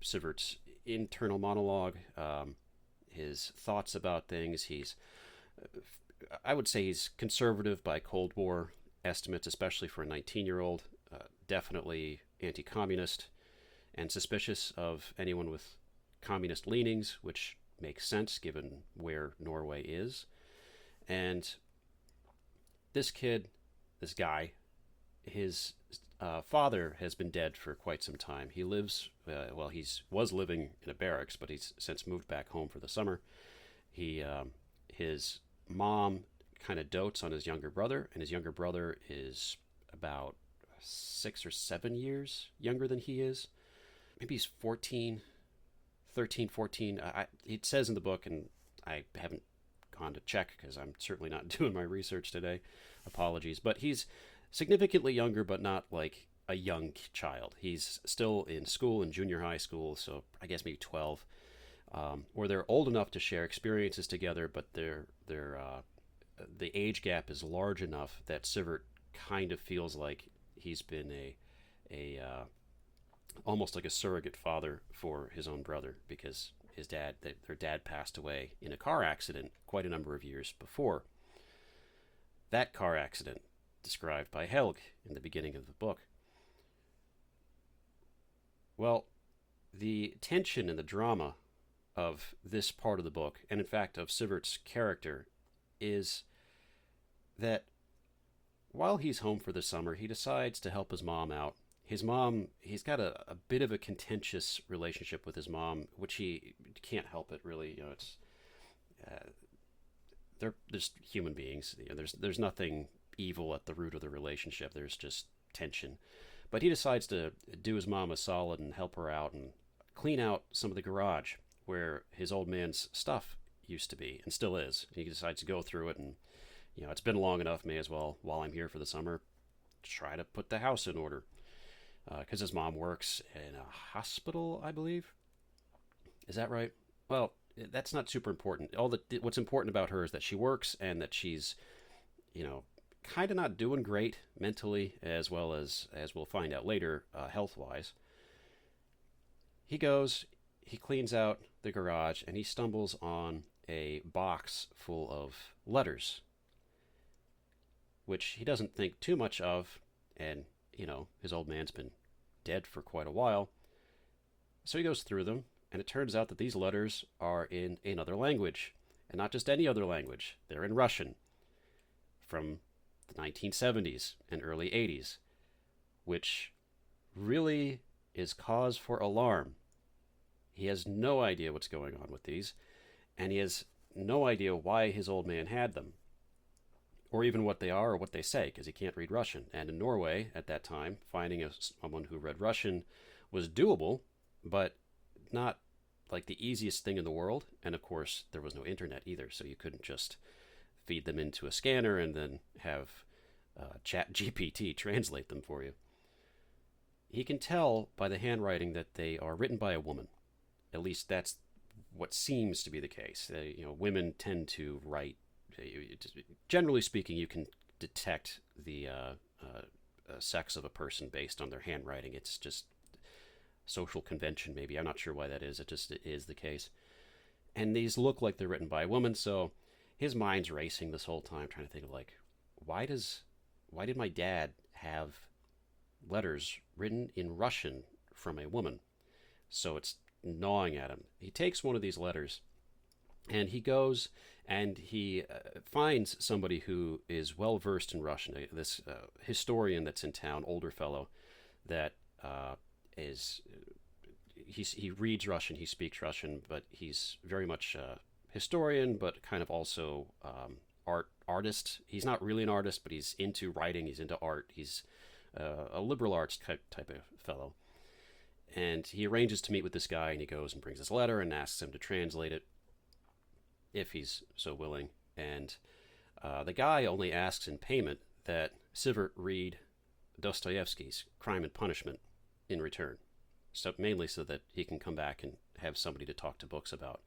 Sivert's internal monologue, his thoughts about things. I would say he's conservative by Cold War estimates, especially for a 19-year-old, definitely anti-communist, and suspicious of anyone with communist leanings, which makes sense given where Norway is. And this kid, this guy, his father has been dead for quite some time. He lives, was living in a barracks, but he's since moved back home for the summer. His mom kind of dotes on his younger brother, and his younger brother is about 6 or 7 years younger than he is. Maybe he's 14, 13, 14. It says in the book, and I haven't gone to check because I'm certainly not doing my research today. Apologies. But he's significantly younger, but not like a young child. He's still in school, in junior high school, so I guess maybe 12, where they're old enough to share experiences together, but the age gap is large enough that Sivert kind of feels like he's been a almost like a surrogate father for his own brother, because their dad passed away in a car accident quite a number of years before. That car accident, described by Helg in the beginning of the book. Well, the tension and the drama of this part of the book, and in fact of Sivert's character, is that while he's home for the summer, he decides to help his mom out. His mom, he's got a bit of a contentious relationship with his mom, which he can't help it, really. It's they're just human beings. There's nothing evil at the root of the relationship. There's just tension. But he decides to do his mom a solid and help her out and clean out some of the garage where his old man's stuff used to be and still is. He decides to go through it, and it's been long enough. May as well, while I'm here for the summer, try to put the house in order. Because his mom works in a hospital, I believe. Is that right? Well, that's not super important. What's important about her is that she works and that she's, kind of not doing great mentally, as well as we'll find out later, health-wise. He goes, he cleans out the garage, and he stumbles on a box full of letters, which he doesn't think too much of, and his old man's been dead for quite a while. So he goes through them, and it turns out that these letters are in another language, and not just any other language. They're in Russian from the 1970s and early 80s, which really is cause for alarm. He has no idea what's going on with these, and he has no idea why his old man had them, or even what they are or what they say, because he can't read Russian. And in Norway, at that time, finding someone who read Russian was doable, but not like the easiest thing in the world. And of course, there was no internet either, so you couldn't just feed them into a scanner and then have ChatGPT translate them for you. He can tell by the handwriting that they are written by a woman. At least that's what seems to be the case. Women tend to write. Generally speaking, you can detect the sex of a person based on their handwriting. It's just social convention, maybe. I'm not sure why that is. It is the case. And these look like they're written by a woman, so his mind's racing this whole time, trying to think of, like, why did my dad have letters written in Russian from a woman? So it's gnawing at him. He takes one of these letters, and he goes and he finds somebody who is well versed in Russian, this historian that's in town, older fellow, that he reads Russian, he speaks Russian, but he's very much historian, but kind of also artist. He's not really an artist, but he's into writing, he's into art. He's a liberal arts type of fellow. And he arranges to meet with this guy, and he goes and brings this letter and asks him to translate it, if he's so willing. And the guy only asks in payment that Sivert read Dostoevsky's Crime and Punishment in return. So mainly so that he can come back and have somebody to talk to books about.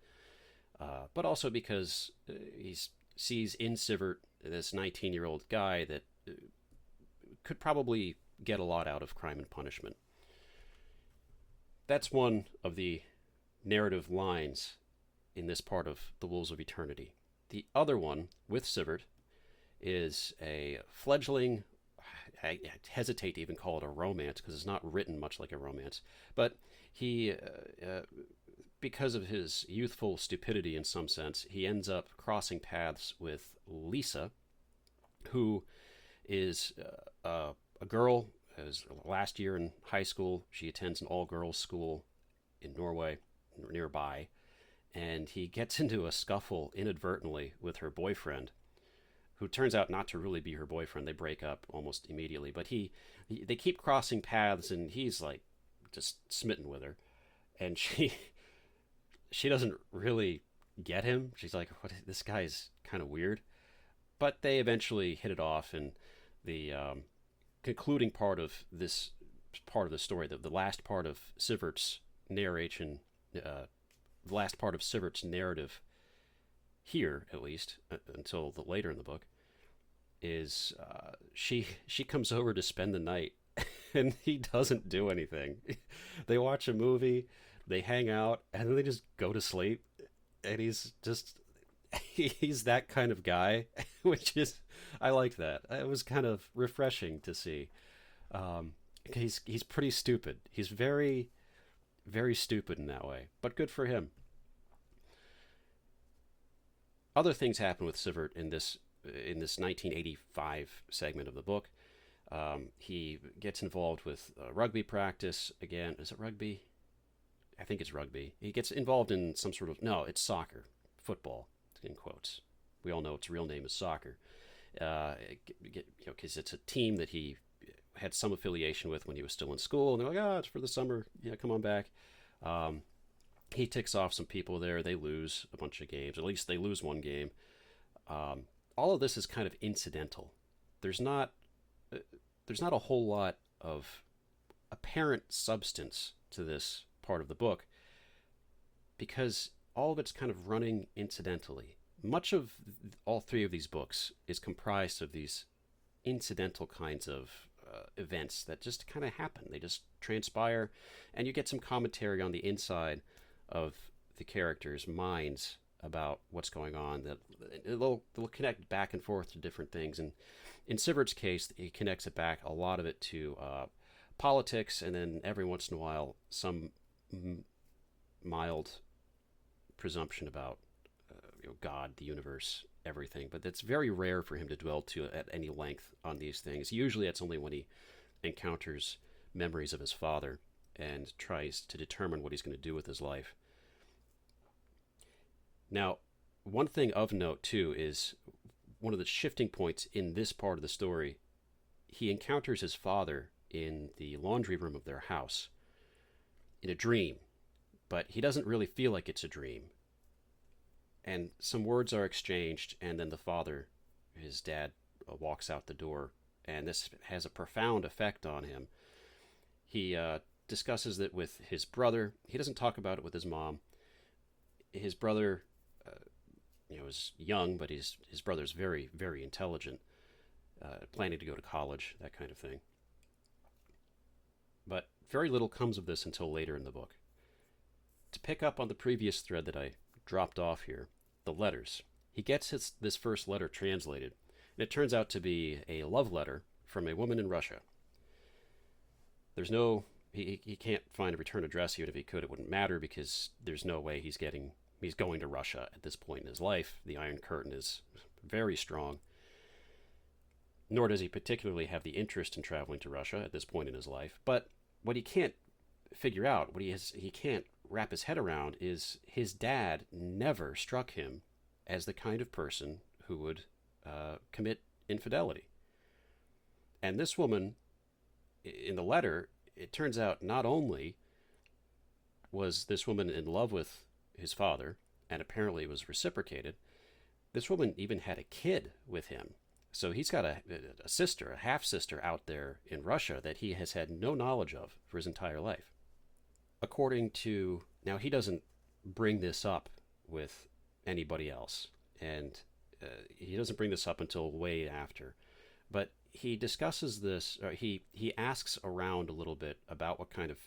But also because he sees in Sivert this 19-year-old guy that could probably get a lot out of Crime and Punishment. That's one of the narrative lines in this part of The Wolves of Eternity. The other one, with Sivert, is a fledgling, I hesitate to even call it a romance because it's not written much like a romance, but he because of his youthful stupidity in some sense, he ends up crossing paths with Lisa, who is a girl. Is last year in high school. She attends an all-girls school in Norway, nearby, and he gets into a scuffle inadvertently with her boyfriend, who turns out not to really be her boyfriend. They break up almost immediately, but they keep crossing paths, and he's like just smitten with her, and she doesn't really get him. She's like, "What? This guy's kind of weird." But they eventually hit it off, and the concluding part of this part of the story, the last part of Sivert's narration, the last part of Sivert's narrative here, at least, until later in the book, is she comes over to spend the night, and he doesn't do anything. They watch a movie, they hang out, and then they just go to sleep, and he's that kind of guy, which is, I liked that. It was kind of refreshing to see. He's pretty stupid. He's very, very stupid in that way, but good for him. Other things happen with Sivert in this 1985 segment of the book. He gets involved with rugby practice again. Is it rugby? I think it's rugby. He gets involved in some sort of, no, it's soccer, football, in quotes. We all know its real name is soccer. Because it's a team that he had some affiliation with when he was still in school. And they're like, it's for the summer. Yeah, come on back. He ticks off some people there. They lose a bunch of games. At least they lose one game. All of this is kind of incidental. There's not a whole lot of apparent substance to this part of the book, because all of it's kind of running incidentally. Much of all three of these books is comprised of these incidental kinds of events that just kind of happen. They just transpire, and you get some commentary on the inside of the characters' minds about what's going on. That they'll connect back and forth to different things. And in Sivert's case, he connects it back, a lot of it, to politics, and then every once in a while some mild presumption about God, the universe, everything. But it's very rare for him to dwell at any length on these things. Usually it's only when he encounters memories of his father and tries to determine what he's going to do with his life. Now, one thing of note, too, is one of the shifting points in this part of the story. He encounters his father in the laundry room of their house in a dream, but he doesn't really feel like it's a dream. And some words are exchanged, and then the father, his dad, walks out the door, and this has a profound effect on him. He discusses it with his brother. He doesn't talk about it with his mom. His brother, is young, but his brother's very, very intelligent, planning to go to college, that kind of thing. But very little comes of this until later in the book. To pick up on the previous thread that I dropped off here, the letters. He gets this first letter translated, and it turns out to be a love letter from a woman in Russia. There's no, he can't find a return address. Even if he could, it wouldn't matter, because there's no way he's going to Russia at this point in his life. The Iron Curtain is very strong. Nor does he particularly have the interest in traveling to Russia at this point in his life. But what he can't figure out, he can't wrap his head around, is his dad never struck him as the kind of person who would commit infidelity. And this woman, in the letter, it turns out not only was this woman in love with his father, and apparently was reciprocated, this woman even had a kid with him. So he's got a sister, a half-sister out there in Russia that he has had no knowledge of for his entire life. According to, now he doesn't bring this up with anybody else, and he doesn't bring this up until way after, but he discusses this, or he asks around a little bit about what kind of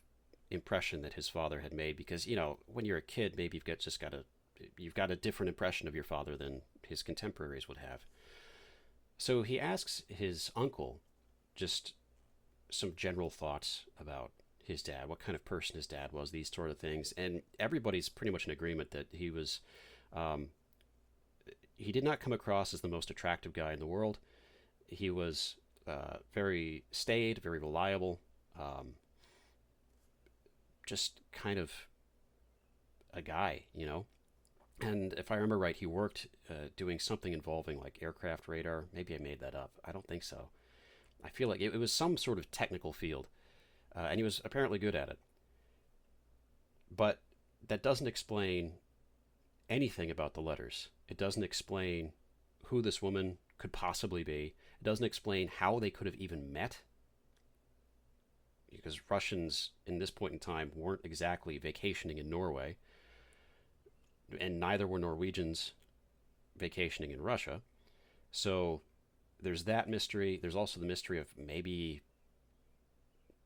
impression that his father had made, because, when you're a kid, maybe you've got a different impression of your father than his contemporaries would have. So he asks his uncle just some general thoughts about his dad, what kind of person his dad was, these sort of things. And everybody's pretty much in agreement that um, he did not come across as the most attractive guy in the world. He was very staid, very reliable, um, just kind of a guy, you know. And if I remember right, he worked doing something involving like aircraft radar. Maybe I made that up. I don't think so. I feel like it was some sort of technical field, and he was apparently good at it. But that doesn't explain anything about the letters. It doesn't explain who this woman could possibly be. It doesn't explain how they could have even met, because Russians in this point in time weren't exactly vacationing in Norway, and neither were Norwegians vacationing in Russia. So there's that mystery. There's also the mystery of maybe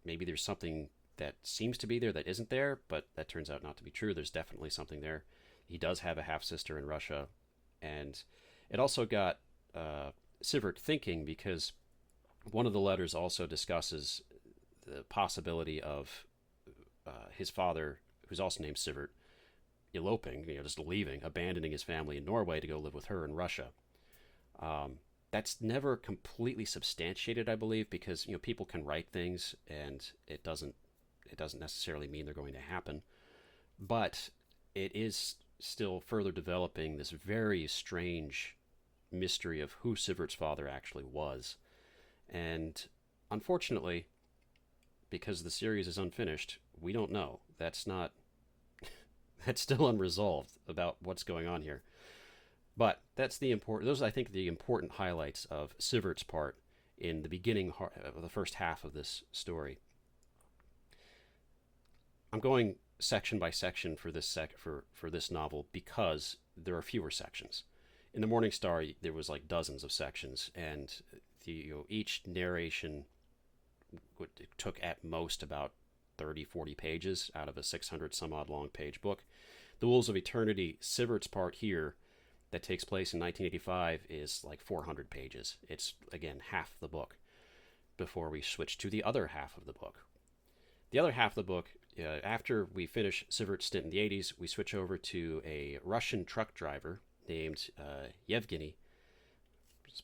there's something that seems to be there that isn't there, but that turns out not to be true. There's definitely something there. He does have a half sister in Russia, and it also got Sivert thinking, because one of the letters also discusses the possibility of his father, who's also named Sivert, eloping, just leaving, abandoning his family in Norway to go live with her in Russia. That's never completely substantiated, I believe, because people can write things and it doesn't necessarily mean they're going to happen. But it is still further developing this very strange mystery of who Sivert's father actually was. And unfortunately, because the series is unfinished, we don't know. That's still unresolved about what's going on here. But those are, I think, the important highlights of Sivert's part in the beginning of the first half of this story. I'm going section by section for this for this novel because there are fewer sections. In the Morning Star, there was like dozens of sections, and each narration took at most about 30-40 pages out of a 600 some odd long page book. The Wolves of Eternity, Sivert's part here, that takes place in 1985, is like 400 pages. It's, again, half the book before we switch to the other half of the book. The other half of the book, after we finish Sivert's stint in the 80s, we switch over to a Russian truck driver named Yevgeny.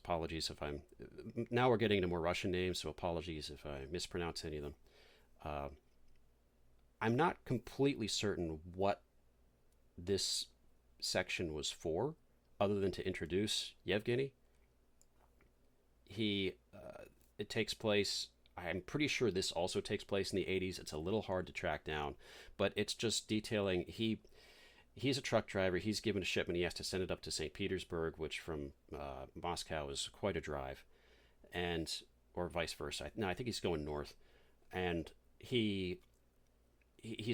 Apologies if I'm... Now we're getting into more Russian names, so apologies if I mispronounce any of them. I'm not completely certain what this section was for, other than to introduce Yevgeny. It takes place... I'm pretty sure this also takes place in the 80s. It's a little hard to track down, but it's just detailing... He's a truck driver. He's given a shipment. He has to send it up to St. Petersburg, which from Moscow is quite a drive, or vice versa. No, I think he's going north, and he's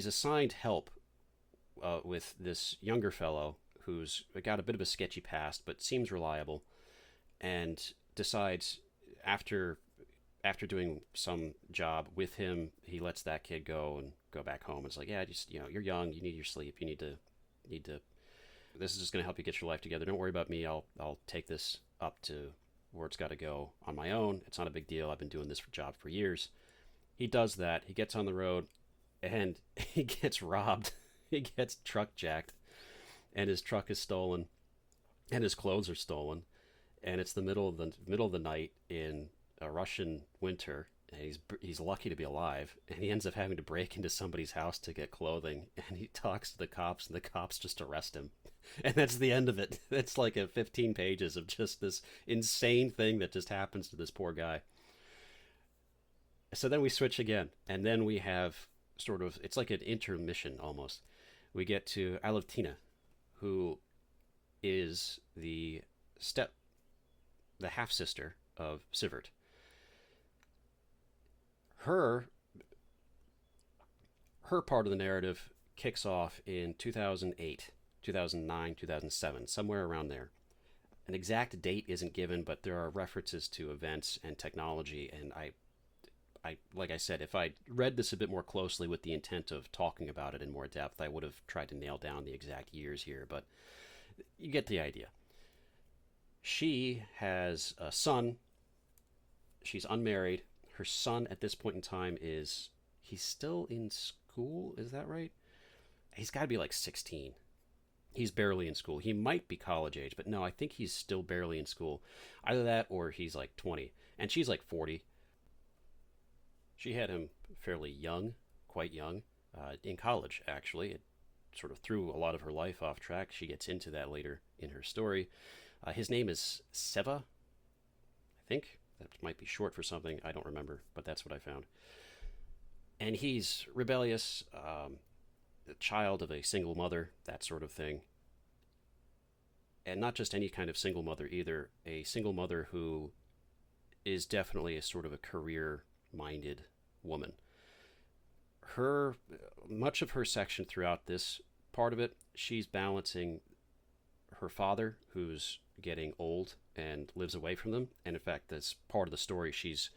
assigned help with this younger fellow who's got a bit of a sketchy past, but seems reliable, and decides after doing some job with him, he lets that kid go and go back home. It's like, yeah, just you're young. You need your sleep. You need to. This is just going to help you get your life together. Don't worry about me. I'll take this up to where it's got to go on my own. It's not a big deal. I've been doing this job for years. He does that. He gets on the road, and he gets robbed. He gets truck jacked, and his truck is stolen, and his clothes are stolen, and it's the middle of the night in a Russian winter. And he's lucky to be alive, and he ends up having to break into somebody's house to get clothing, and he talks to the cops, and the cops just arrest him. And that's the end of it. It's like 15 pages of just this insane thing that just happens to this poor guy. So then we switch again, and then we have it's like an intermission almost. We get to Alevtina, who is the half-sister of Sivert. Her part of the narrative kicks off in 2008, 2009, 2007, somewhere around there. An exact date isn't given, but there are references to events and technology, and I like I said, if I read this a bit more closely with the intent of talking about it in more depth, I would have tried to nail down the exact years here, but you get the idea. She has a son. She's unmarried. Her son at this point in time is he's still in school. Is that right? He's got to be like 16. He's barely in school. He might be college age, but no, I think he's still barely in school. Either that or he's like 20. And she's like 40. She had him fairly young, quite young, in college, actually. It sort of threw a lot of her life off track. She gets into that later in her story. His name is Seva, I think. That might be short for something. I don't remember, but that's what I found. And he's rebellious, the child of a single mother, that sort of thing. And not just any kind of single mother either, a single mother who is definitely a sort of a career-minded woman. Her much of her section throughout this part of it, she's balancing her father, who's getting old and lives away from them. And in fact, that's part of the story. She's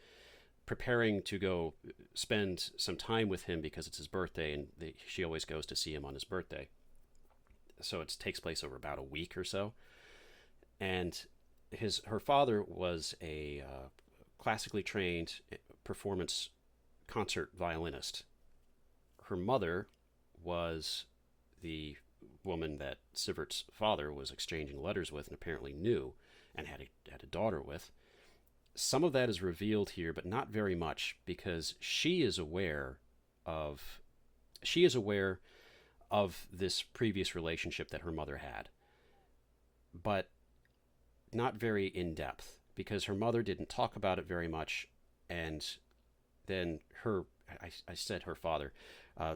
preparing to go spend some time with him because it's his birthday, and she always goes to see him on his birthday. So it takes place over about a week or so. And her father was a classically trained performance concert violinist. Her mother was the woman that Sivert's father was exchanging letters with and apparently knew and had a daughter with. Some of that is revealed here, but not very much, because she is aware of this previous relationship that her mother had, but not very in depth, because her mother didn't talk about it very much. And then I said her father,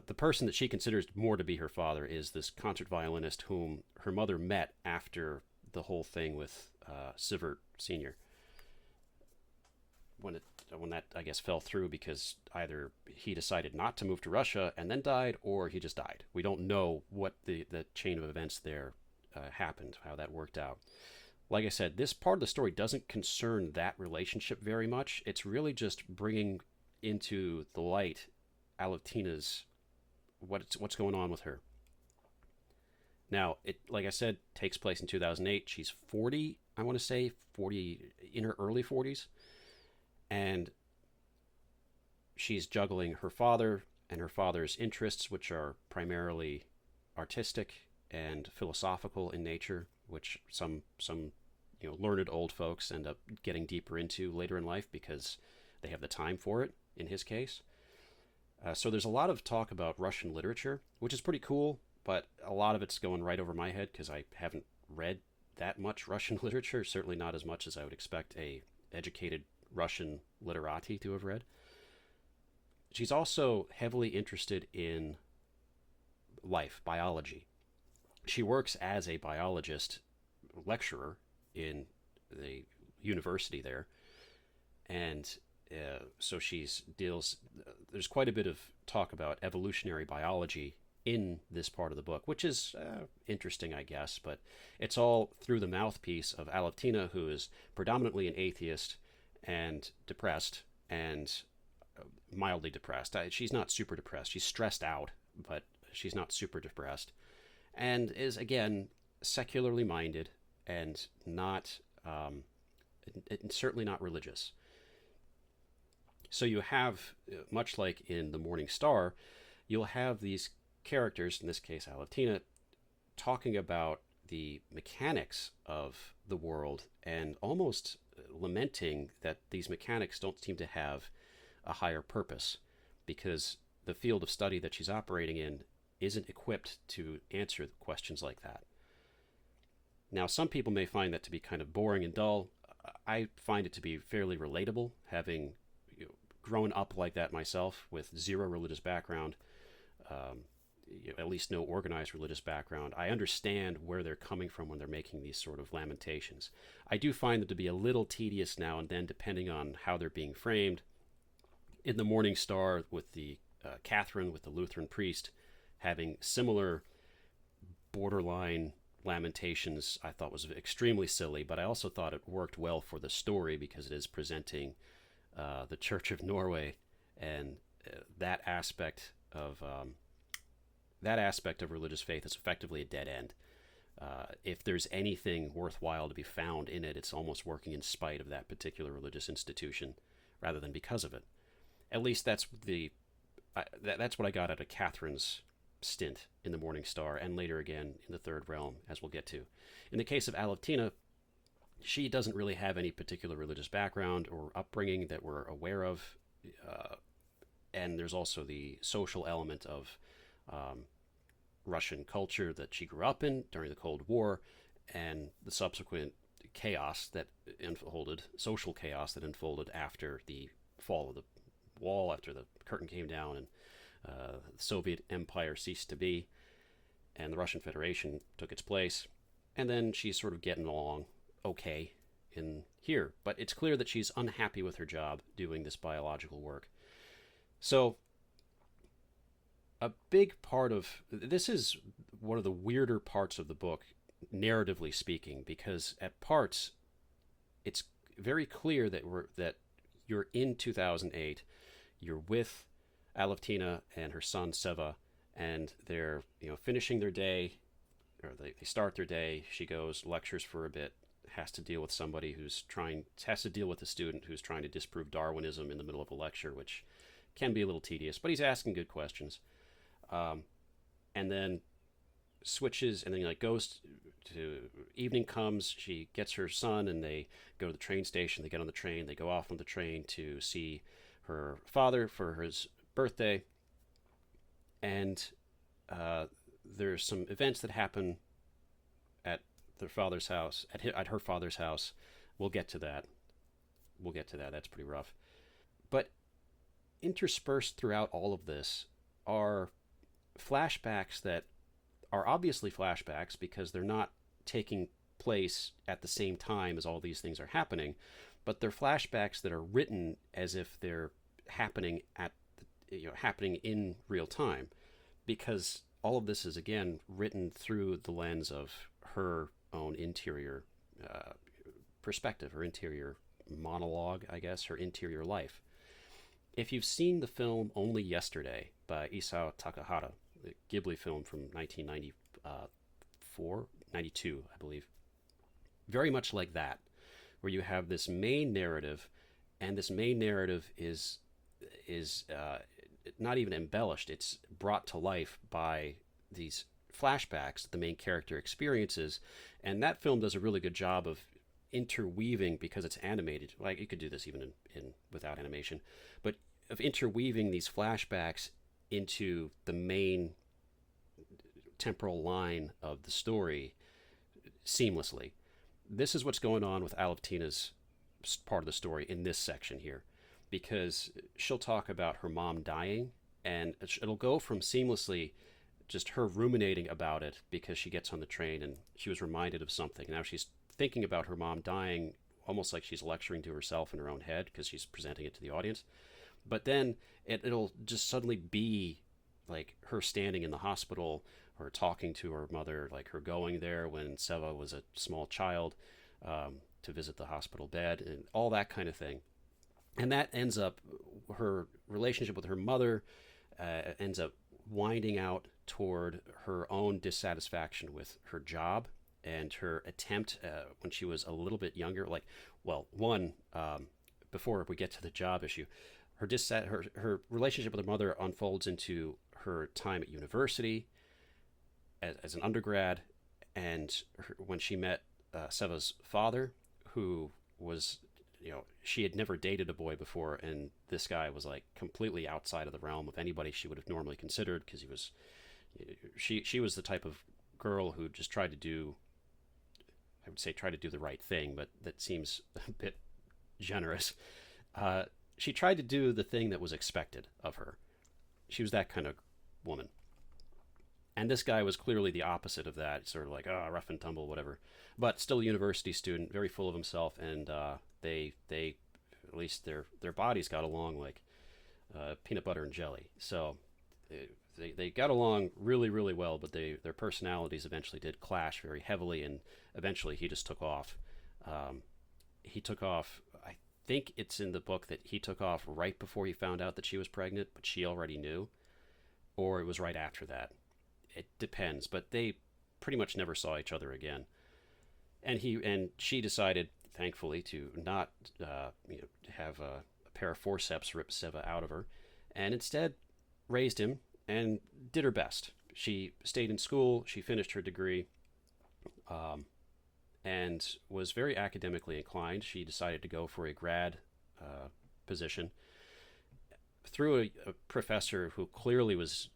the person that she considers more to be her father is this concert violinist whom her mother met after the whole thing with Sivert Sr. When that, I guess, fell through because either he decided not to move to Russia and then died, or he just died. We don't know what the chain of events there happened, how that worked out. Like I said, this part of the story doesn't concern that relationship very much. It's really just bringing into the light Alevtina's what's going on with her. Now, it, like I said, takes place in 2008. She's 40, I want to say, 40, in her early 40s. And she's juggling her father and her father's interests, which are primarily artistic and philosophical in nature, which some learned old folks end up getting deeper into later in life because they have the time for it, in his case. So there's a lot of talk about Russian literature, which is pretty cool, but a lot of it's going right over my head because I haven't read that much Russian literature, certainly not as much as I would expect a educated Russian literati to have read. She's also heavily interested in life, biology. She works as a biologist lecturer in the university there, and so there's quite a bit of talk about evolutionary biology in this part of the book, which is interesting, I guess, but it's all through the mouthpiece of Alevtina, who is predominantly an atheist and depressed, and mildly depressed. She's not super depressed. She's stressed out, but she's not super depressed, and is, again, secularly minded and not, certainly not religious. So you have, much like in The Morning Star, you'll have these characters, in this case Alevtina, talking about the mechanics of the world and almost lamenting that these mechanics don't seem to have a higher purpose, because the field of study that she's operating in isn't equipped to answer questions like that. Now, some people may find that to be kind of boring and dull. I find it to be fairly relatable, having grown up like that myself with zero religious background, at least no organized religious background. I understand where they're coming from when they're making these sort of lamentations. I do find them to be a little tedious now and then, depending on how they're being framed. In The Morning Star, with the Catherine, with the Lutheran priest, having similar borderline lamentations, I thought was extremely silly, but I also thought it worked well for the story because it is presenting the Church of Norway and that aspect of religious faith is effectively a dead end. If there's anything worthwhile to be found in it, it's almost working in spite of that particular religious institution rather than because of it. At least that's the that's what I got out of Catherine's stint in the Morning Star, and later again in the Third Realm, as we'll get to. In the case of Aleftina, she doesn't really have any particular religious background or upbringing that we're aware of. Uh, and there's also the social element of um, Russian culture that she grew up in during the Cold War, and the subsequent chaos that unfolded, social chaos that unfolded after the fall of the wall, after the curtain came down and the Soviet Empire ceased to be, and the Russian Federation took its place. And then she's sort of getting along okay in here, but it's clear that she's unhappy with her job doing this biological work. So a big part of this is one of the weirder parts of the book, narratively speaking, because at parts it's very clear that you're in 2008, you're with Aleftina and her son Seva, and they're finishing their day, or they start their day. She goes, lectures for a bit, has to deal with somebody has to deal with a student who's trying to disprove Darwinism in the middle of a lecture, which can be a little tedious, but he's asking good questions. And then switches, and then goes to evening comes. She gets her son, and they go to the train station. They get on the train. They go off on the train to see her father for his birthday, and there's some events that happen at their father's house, at her father's house. We'll get to that. That's pretty rough. But interspersed throughout all of this are flashbacks that are obviously flashbacks because they're not taking place at the same time as all these things are happening, but they're flashbacks that are written as if they're happening happening in real time, because all of this is again written through the lens of her own interior perspective, her interior monologue, I guess, her interior life. If you've seen the film Only Yesterday by Isao Takahata, the Ghibli film from 1994, 92, I believe, very much like that, where you have this main narrative, and this main narrative is not even embellished; it's brought to life by these flashbacks that the main character experiences, and that film does a really good job of interweaving, because it's animated. Like, you could do this even in without animation, but of interweaving these flashbacks into the main temporal line of the story seamlessly. This is what's going on with Aleftina's part of the story in this section here, because she'll talk about her mom dying, and it'll go from seamlessly just her ruminating about it because she gets on the train and she was reminded of something. Now she's thinking about her mom dying, almost like she's lecturing to herself in her own head because she's presenting it to the audience. But then it'll just suddenly be like her standing in the hospital, or talking to her mother, like her going there when Seva was a small child, to visit the hospital bed, and all that kind of thing. And that ends up, her relationship with her mother ends up winding out toward her own dissatisfaction with her job and her attempt when she was a little bit younger. Like, well, before we get to the job issue, her relationship with her mother unfolds into her time at university as an undergrad, and when she met Seva's father, who was, she had never dated a boy before, and this guy was like completely outside of the realm of anybody she would have normally considered, because she was the type of girl who just tried to do, I would say, try to do the right thing, but that seems a bit generous. She tried to do the thing that was expected of her. She was that kind of woman. And this guy was clearly the opposite of that, sort of like, rough and tumble, whatever. But still a university student, very full of himself, and they at least their bodies got along like peanut butter and jelly. So they got along really, really well, but their personalities eventually did clash very heavily, and eventually he just took off. He took off, I think it's in the book that he took off right before he found out that she was pregnant, but she already knew, or it was right after that. It depends, but they pretty much never saw each other again. And she decided, thankfully, to not have a pair of forceps rip Seva out of her, and instead raised him and did her best. She stayed in school, she finished her degree, and was very academically inclined. She decided to go for a grad position through a professor who clearly was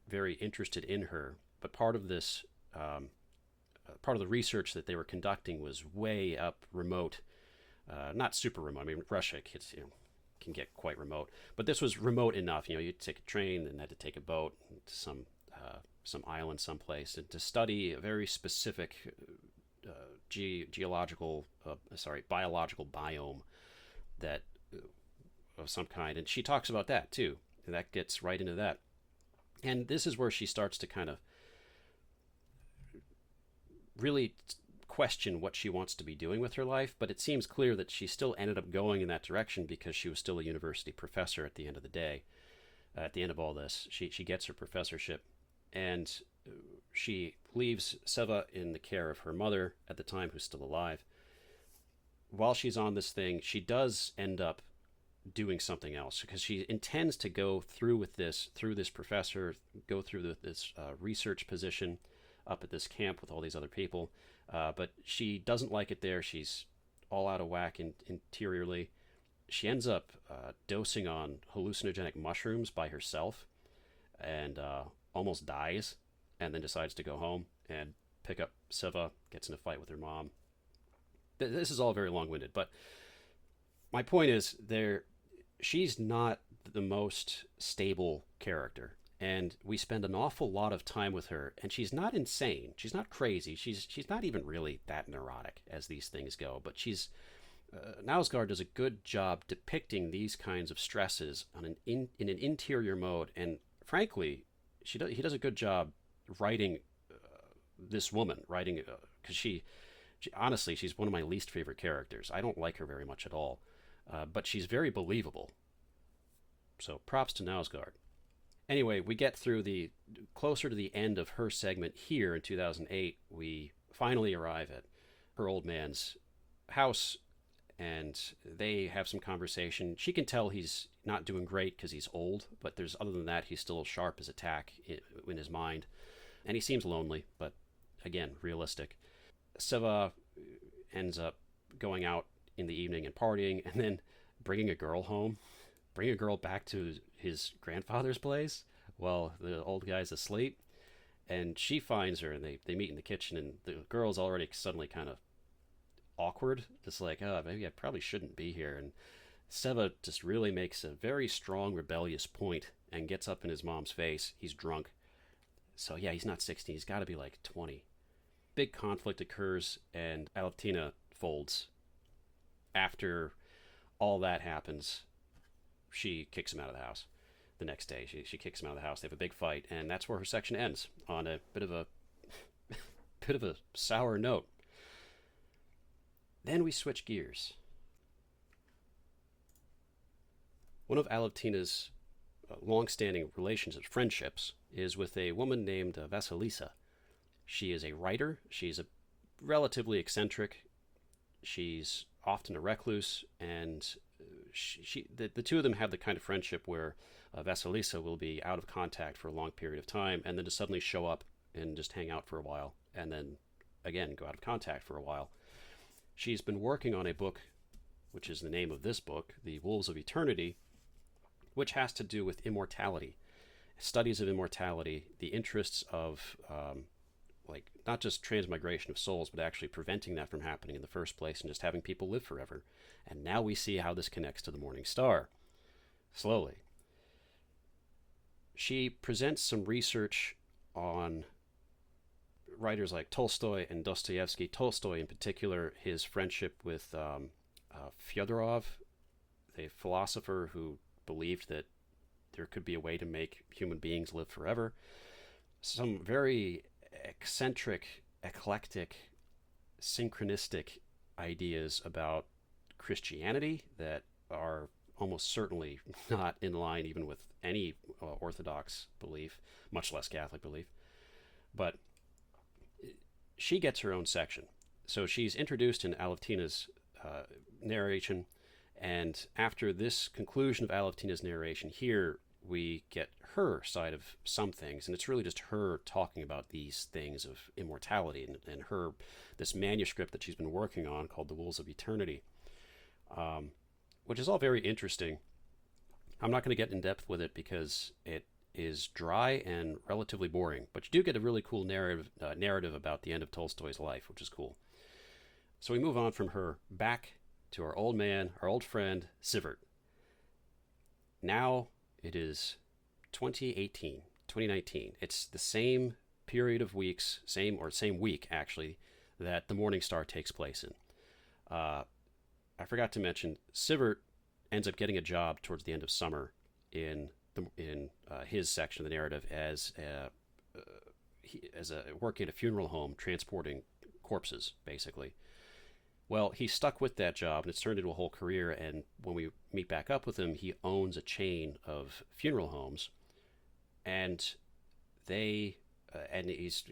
very interested in her. But part of this, part of the research that they were conducting was way up remote, not super remote. I mean, Russia can get quite remote, but this was remote enough. You take a train and had to take a boat to some island someplace and to study a very specific biological biome that of some kind. And she talks about that too. And that gets right into that. And this is where she starts to kind of really question what she wants to be doing with her life, but it seems clear that she still ended up going in that direction because she was still a university professor at the end of the day. At the end of all this, she gets her professorship, and she leaves Seva in the care of her mother at the time, who's still alive. While she's on this thing, she does end up doing something else because she intends to go through this professor, go through this research position up at this camp with all these other people, but she doesn't like it there. She's all out of whack interiorly. She ends up dosing on hallucinogenic mushrooms by herself and almost dies, and then decides to go home and pick up Seva, gets in a fight with her mom. This is all very long-winded, but my point is she's not the most stable character. And we spend an awful lot of time with her, and she's not insane. She's not crazy. She's not even really that neurotic as these things go. But Knausgaard does a good job depicting these kinds of stresses in an interior mode. And frankly, he does a good job writing this woman, because she honestly, she's one of my least favorite characters. I don't like her very much at all, but she's very believable. So props to Knausgaard. Anyway, we get through closer to the end of her segment here in 2008. We finally arrive at her old man's house, and they have some conversation. She can tell he's not doing great because he's old, but other than that, he's still sharp as a tack in his mind. And he seems lonely, but again, realistic. Seva ends up going out in the evening and partying, and then bringing a girl back to his grandfather's place while the old guy's asleep. And she finds her, and they meet in the kitchen, and the girl's already suddenly kind of awkward. Just like, oh, maybe I probably shouldn't be here. And Seva just really makes a very strong, rebellious point and gets up in his mom's face. He's drunk. So yeah, he's not 16. He's got to be like 20. Big conflict occurs, and Alevtina folds. After all that happens, she kicks him out of the house. The next day, she kicks him out of the house. They have a big fight, and that's where her section ends, on a bit of a sour note. Then we switch gears. One of Alevtina's long-standing relationships, friendships, is with a woman named Vasilisa. She is a writer. She's a relatively eccentric. She's often a recluse, and the two of them have the kind of friendship where Vasilisa will be out of contact for a long period of time, and then just suddenly show up and just hang out for a while, and then again go out of contact for a while. She's been working on a book, which is the name of this book, The Wolves of Eternity, which has to do with immortality, studies of immortality, the interests of not just transmigration of souls, but actually preventing that from happening in the first place and just having people live forever. And now we see how this connects to the Morning Star. Slowly. She presents some research on writers like Tolstoy and Dostoevsky. Tolstoy in particular, his friendship with Fyodorov, the philosopher who believed that there could be a way to make human beings live forever. Some very eccentric, eclectic, synchronistic ideas about Christianity that are almost certainly not in line even with any Orthodox belief, much less Catholic belief. But she gets her own section. So she's introduced in Alevtina's narration, and after this conclusion of Alevtina's narration here, we get her side of some things, and it's really just her talking about these things of immortality and her this manuscript that she's been working on called The Wolves of Eternity, which is all very interesting. I'm not going to get in depth with it because it is dry and relatively boring, but you do get a really cool narrative about the end of Tolstoy's life, which is cool. So we move on from her back to our old man, our old friend, Sivert. Now it is 2019. It's the same period of weeks, same week actually, that the Morning Star takes place in. I forgot to mention, Sivert ends up getting a job towards the end of summer in his section of the narrative as working at a funeral home, transporting corpses, basically. Well, he's stuck with that job, and it's turned into a whole career. And when we meet back up with him, he owns a chain of funeral homes, and he's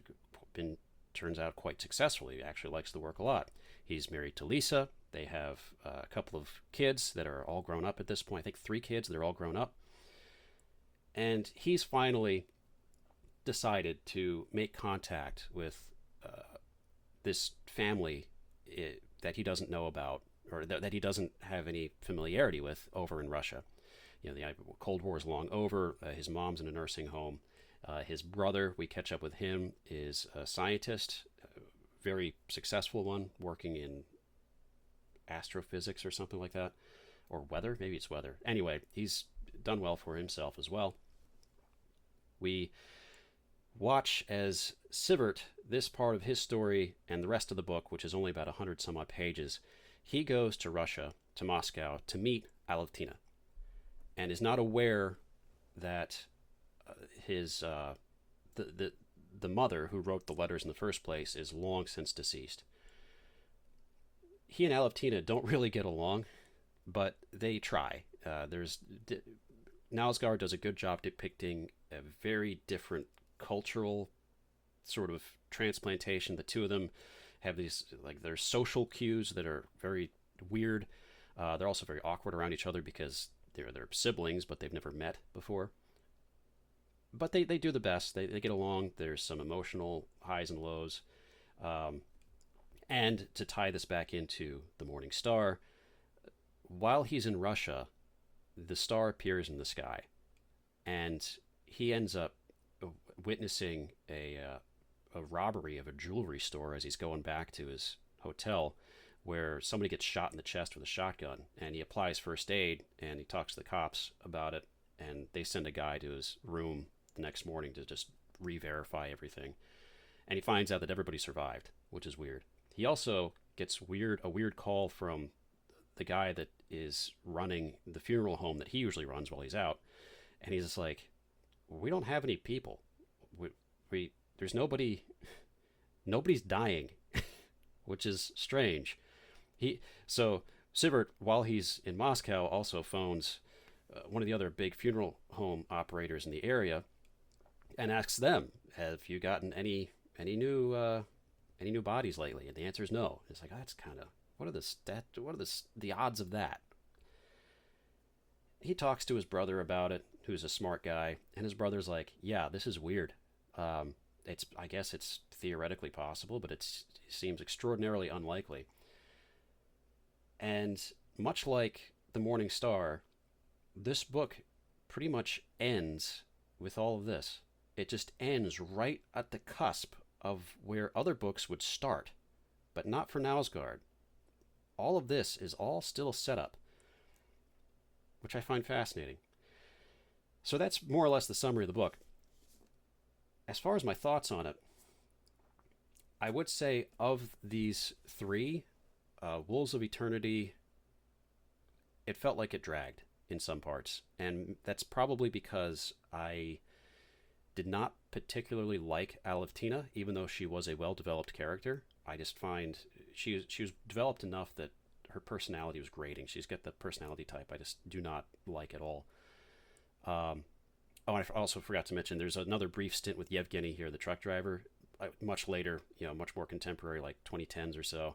been, turns out, quite successful. He actually likes the work a lot. He's married to Lisa. They have a couple of kids that are all grown up at this point. I think 3 kids. They're all grown up. And he's finally decided to make contact with this family that he doesn't know about, or that he doesn't have any familiarity with over in Russia. The Cold War is long over. His mom's in a nursing home. His brother, we catch up with him, is a scientist, a very successful one, working in astrophysics or something like that, or weather. Maybe it's weather. Anyway, he's done well for himself as well. We watch as Sivert, this part of his story and the rest of the book, which is only about 100 some odd pages, he goes to Russia, to Moscow, to meet Alevtina, and is not aware that the mother who wrote the letters in the first place is long since deceased. He and Alevtina don't really get along, but they try. Knausgaard does a good job depicting a very different cultural sort of transplantation. The two of them have these, like, their social cues that are very weird. They're also very awkward around each other because they're siblings, but they've never met before. But they do the best. They get along. There's some emotional highs and lows. And to tie this back into the Morning Star, while he's in Russia, the star appears in the sky, and he ends up witnessing a robbery of a jewelry store as he's going back to his hotel, where somebody gets shot in the chest with a shotgun, and he applies first aid, and he talks to the cops about it, and they send a guy to his room the next morning to just re-verify everything, and he finds out that everybody survived, which is weird. He also gets a weird call from the guy that is running the funeral home that he usually runs while he's out, and he's just like, we don't have any people. There's nobody's dying, which is strange. So Sivert, while he's in Moscow, also phones one of the other big funeral home operators in the area and asks them, have you gotten any new bodies lately? And the answer is no. It's like, that's kind of, what are the odds of that? He talks to his brother about it, who's a smart guy, and his brother's like, yeah, this is weird. I guess it's theoretically possible, but it seems extraordinarily unlikely. And much like The Morning Star, this book pretty much ends with all of this. It just ends right at the cusp of where other books would start, but not for Knausgaard. All of this is all still set up, which I find fascinating. So that's more or less the summary of the book. As far as my thoughts on it, I would say of these 3, Wolves of Eternity, it felt like it dragged in some parts. And that's probably because I did not particularly like Alevtina, even though she was a well-developed character. I just find she was developed enough that her personality was grating. She's got the personality type I just do not like at all. I also forgot to mention there's another brief stint with Yevgeny here, the truck driver, much later, much more contemporary, like 2010s or so.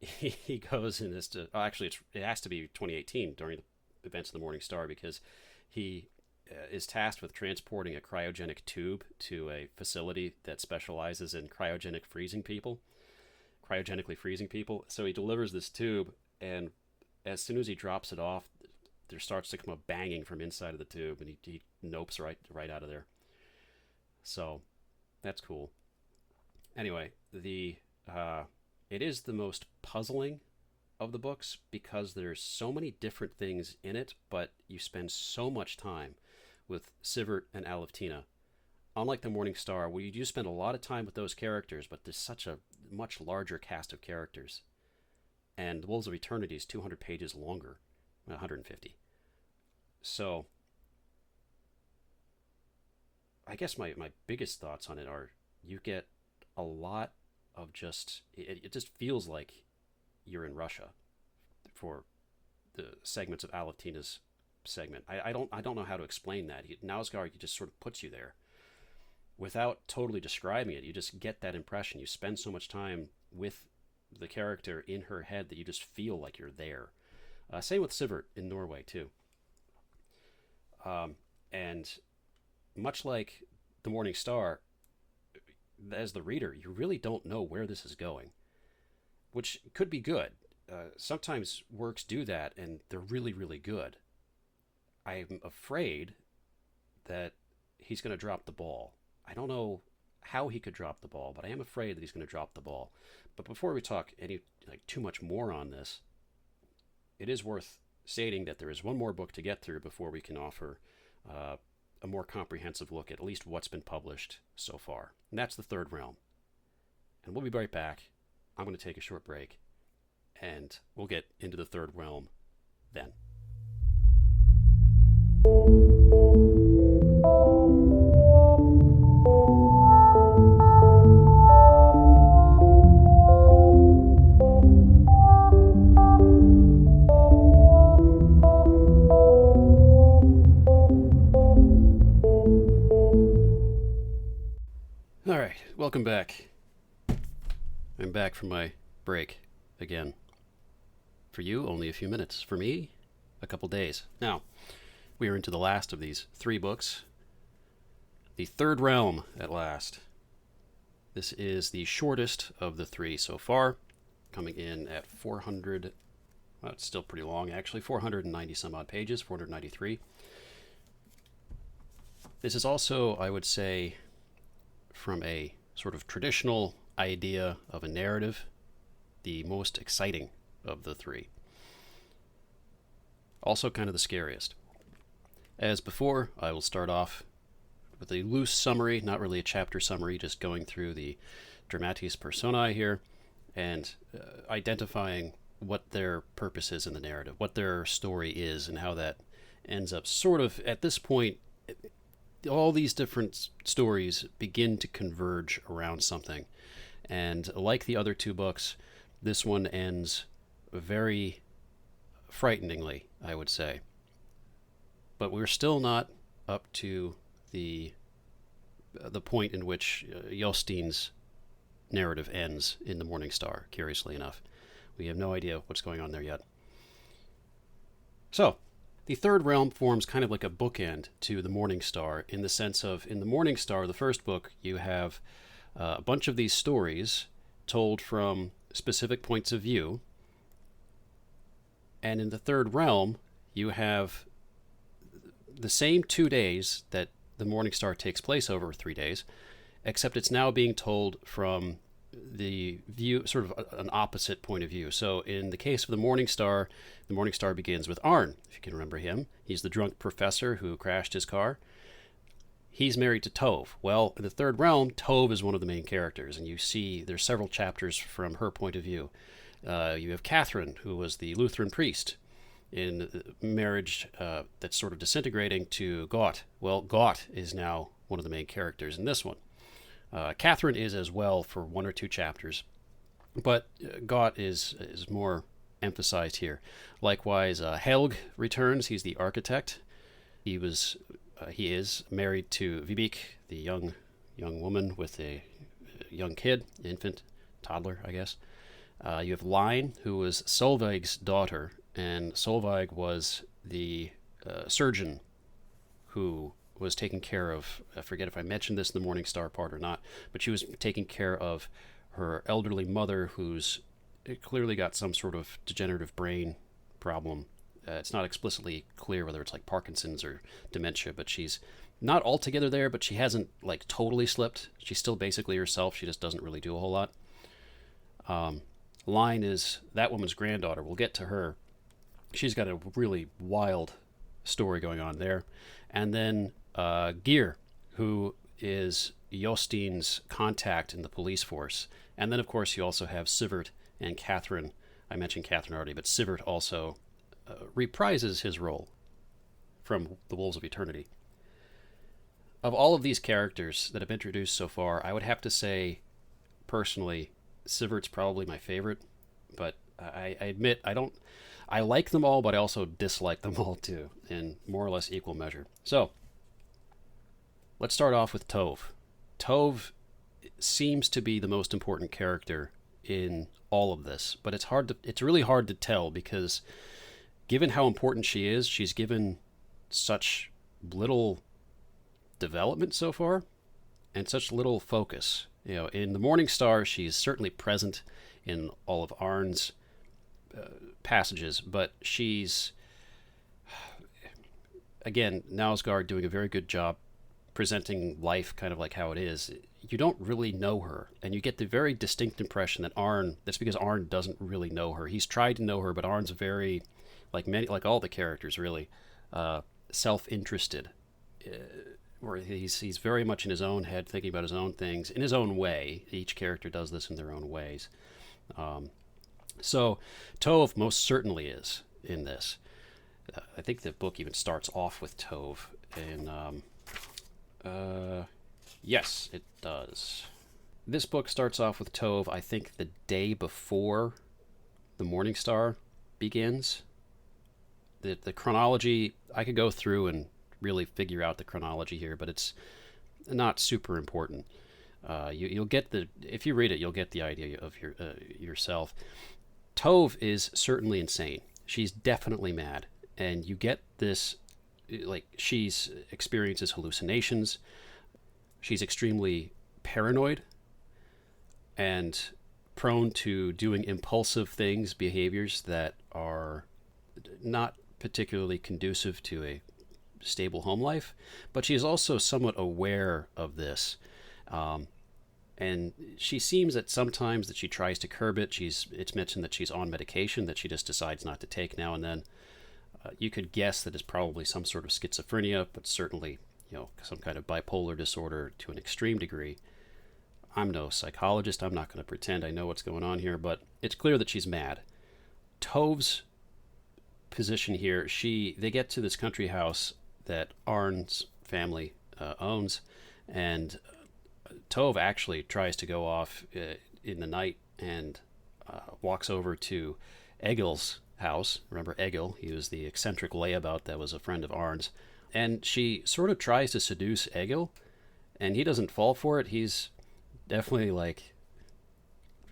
He goes in this to, actually it has to be 2018 during the events of the Morning Star, because he is tasked with transporting a cryogenic tube to a facility that specializes in cryogenically freezing people. So he delivers this tube, and as soon as he drops it off, there starts to come a banging from inside of the tube, and he nopes right out of there. So that's cool. Anyway, it is the most puzzling of the books because there's so many different things in it, but you spend so much time with Sivert and Aleftina. Unlike the Morning Star, where you do spend a lot of time with those characters, but there's such a much larger cast of characters. And the Wolves of Eternity is 200 pages longer, 150. So, I guess my biggest thoughts on it are you get a lot of it just feels like you're in Russia for the segments of Aleftina's segment. I don't know how to explain that. Knausgaard just sort of puts you there without totally describing it. You just get that impression. You spend so much time with the character in her head that you just feel like you're there. Same with Sivert in Norway too. And much like the Morning Star, as the reader, you really don't know where this is going, which could be good. Sometimes works do that, and they're really, really good. I'm afraid that he's going to drop the ball. I don't know how he could drop the ball, but I am afraid that he's going to drop the ball. But before we talk too much more on this, it is worth stating that there is one more book to get through before we can offer a more comprehensive look at least what's been published so far. And that's The Third Realm. And we'll be right back. I'm going to take a short break, and we'll get into The Third Realm then. All right, welcome back. I'm back from my break again. For you, only a few minutes. For me, a couple days. Now, we are into the last of these 3 books. The Third Realm, at last. This is the shortest of the 3 so far, coming in at 400... Well, it's still pretty long, actually. 490 some odd pages, 493. This is also, I would say, from a sort of traditional idea of a narrative, the most exciting of the 3. Also kind of the scariest. As before, I will start off with a loose summary, not really a chapter summary, just going through the dramatis personae here and identifying what their purpose is in the narrative, what their story is, and how that ends up sort of, at this point, all these different stories begin to converge around something. And like the other 2 books, this one ends very frighteningly, I would say. But we're still not up to the point in which Jostein's narrative ends in The Morning Star, curiously enough. We have no idea what's going on there yet. So, the Third Realm forms kind of like a bookend to The Morning Star, in the sense of, in The Morning Star, the first book, you have a bunch of these stories told from specific points of view. And in The Third Realm, you have the same 2 days that The Morning Star takes place over 3 days, except it's now being told from the view, sort of an opposite point of view. So in the case of The Morning Star begins with Arn, if you can remember him. He's the drunk professor who crashed his car. He's married to Tove. Well, in The Third Realm, Tove is one of the main characters, and you see there's several chapters from her point of view. You have Catherine, who was the Lutheran priest in marriage that's sort of disintegrating, to Gott. Well, Gott is now one of the main characters in this one. Catherine is as well for 1 or 2 chapters, but Gott is more emphasized here. Likewise, Helg returns. He's the architect. He is married to Vibeke, the young woman with a young kid, infant, toddler, I guess. You have Line, who was Solveig's daughter, and Solveig was the surgeon who was taking care of, I forget if I mentioned this in the Morning Star part or not, but she was taking care of her elderly mother who's clearly got some sort of degenerative brain problem. It's not explicitly clear whether it's like Parkinson's or dementia, but she's not altogether there, but she hasn't like totally slipped. She's still basically herself. She just doesn't really do a whole lot. Line is that woman's granddaughter. We'll get to her. She's got a really wild story going on there. And then Gear, who is Jostein's contact in the police force. And then, of course, you also have Sivert and Catherine. I mentioned Catherine already, but Sivert also reprises his role from The Wolves of Eternity. Of all of these characters that have been introduced so far, I would have to say, personally, Sivert's probably my favorite. But I admit I like them all, but I also dislike them all too, in more or less equal measure. So, let's start off with Tove. Tove seems to be the most important character in all of this, but it's really hard to tell because given how important she is, she's given such little development so far and such little focus. In the Morning Star, she's certainly present in all of Arn's passages, but she's, again, Knausgaard doing a very good job presenting life kind of like how it is. You don't really know her, and you get the very distinct impression that that's because Arn doesn't really know her. He's tried to know her, but Arn's very, like all the characters really, self-interested, where he's very much in his own head, thinking about his own things in his own way. Each character does this in their own ways. So Tove most certainly is in this. I think the book even starts off with Tove, and yes, it does. This book starts off with Tove, I think, the day before the Morning Star begins. The chronology, I could go through and really figure out the chronology here, but it's not super important. You'll get if you read it, you'll get the idea of yourself. Tove is certainly insane. She's definitely mad, and you get this, like, she's experiences hallucinations. She's extremely paranoid and prone to doing impulsive things, behaviors that are not particularly conducive to a stable home life, but she is also somewhat aware of this. And she seems that sometimes that she tries to curb it. It's mentioned that she's on medication that she just decides not to take now and then. You could guess that it's probably some sort of schizophrenia, but certainly, some kind of bipolar disorder to an extreme degree. I'm no psychologist. I'm not going to pretend I know what's going on here, but it's clear that she's mad. Tove's position here, they get to this country house that Arn's family owns, and Tove actually tries to go off in the night and walks over to Egil's house. Remember Egil? He was the eccentric layabout that was a friend of Arn's. And she sort of tries to seduce Egil, and he doesn't fall for it. He's definitely like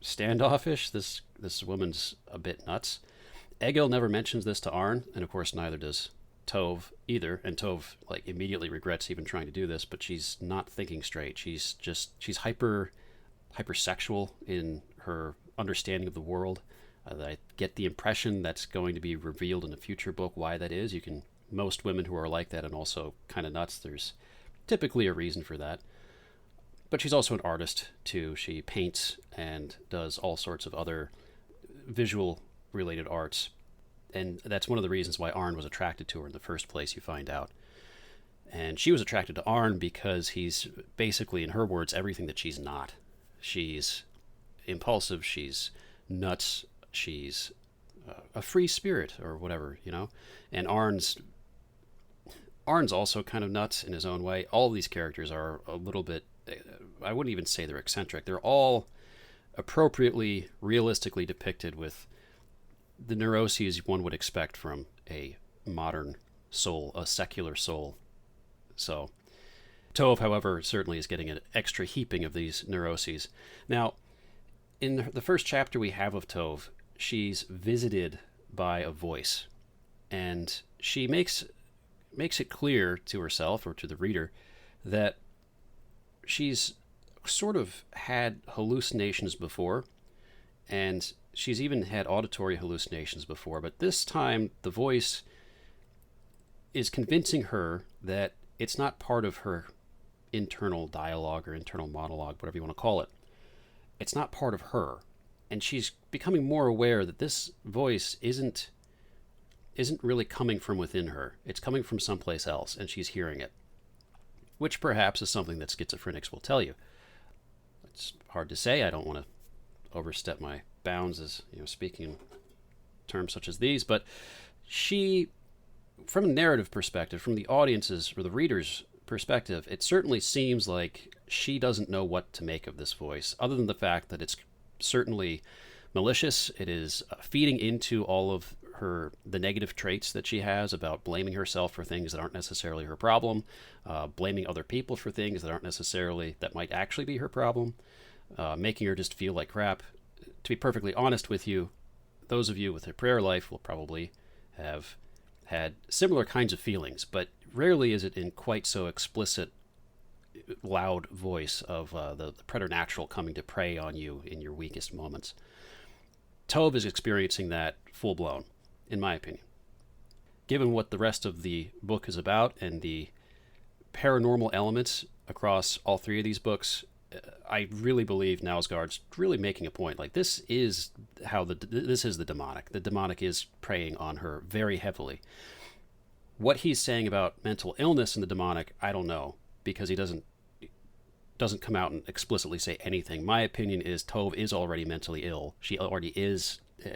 standoffish. This woman's a bit nuts. Egil never mentions this to Arn, and of course neither does Tove either. And Tove immediately regrets even trying to do this, but she's not thinking straight. She's hypersexual in her understanding of the world. I get the impression that's going to be revealed in a future book why that is. Most women who are like that and also kind of nuts, there's typically a reason for that. But she's also an artist too. She paints and does all sorts of other visual related arts. And that's one of the reasons why Arn was attracted to her in the first place, you find out. And she was attracted to Arn because he's basically, in her words, everything that she's not. She's impulsive, she's nuts, she's a free spirit or whatever, And Arn's also kind of nuts in his own way. All of these characters are a little bit, I wouldn't even say they're eccentric. They're all appropriately, realistically depicted with the neuroses one would expect from a modern soul, a secular soul. So, Tove, however, certainly is getting an extra heaping of these neuroses. Now, in the first chapter we have of Tove, she's visited by a voice, and she makes makes it clear to herself or to the reader that she's sort of had hallucinations before, and she's even had auditory hallucinations before, but this time the voice is convincing her that it's not part of her internal dialogue or internal monologue, whatever you want to call it. It's not part of her. And she's becoming more aware that this voice isn't really coming from within her. It's coming from someplace else, and she's hearing it, which perhaps is something that schizophrenics will tell you. It's hard to say. I don't want to overstep my bounds as speaking in terms such as these, but she, from a narrative perspective, from the audience's or the reader's perspective, it certainly seems like she doesn't know what to make of this voice, other than the fact that it's certainly malicious. It is feeding into all of the negative traits that she has about blaming herself for things that aren't necessarily her problem, blaming other people for things that might actually be her problem, making her just feel like crap. To be perfectly honest with you, those of you with a prayer life will probably have had similar kinds of feelings, but rarely is it in quite so explicit, loud voice of the preternatural coming to prey on you in your weakest moments. Tove is experiencing that full blown, in my opinion. Given what the rest of the book is about and the paranormal elements across all three of these books, I really believe Knausgaard's really making a point. Like, this is the demonic. The demonic is preying on her very heavily. What he's saying about mental illness and the demonic, I don't know, because he doesn't come out and explicitly say anything. My opinion is Tove is already mentally ill. She already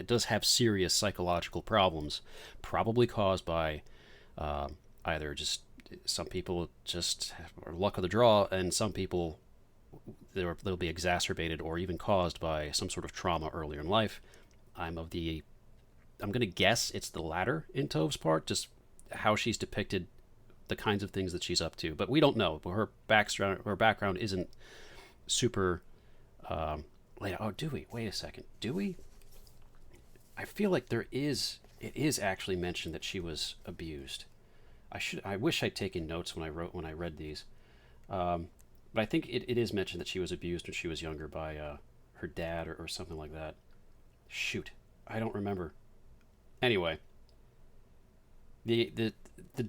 does have serious psychological problems, probably caused by either just some people just are luck of the draw, and some people they'll be exacerbated or even caused by some sort of trauma earlier in life. I'm going to guess it's the latter in Tove's part, just how she's depicted the kinds of things that she's up to. But we don't know. Her background isn't super... do we? Wait a second. Do we? I feel like it is actually mentioned that she was abused. I wish I'd taken notes when I read these. But I think it is mentioned that she was abused when she was younger by her dad or something like that. Shoot, I don't remember. Anyway, the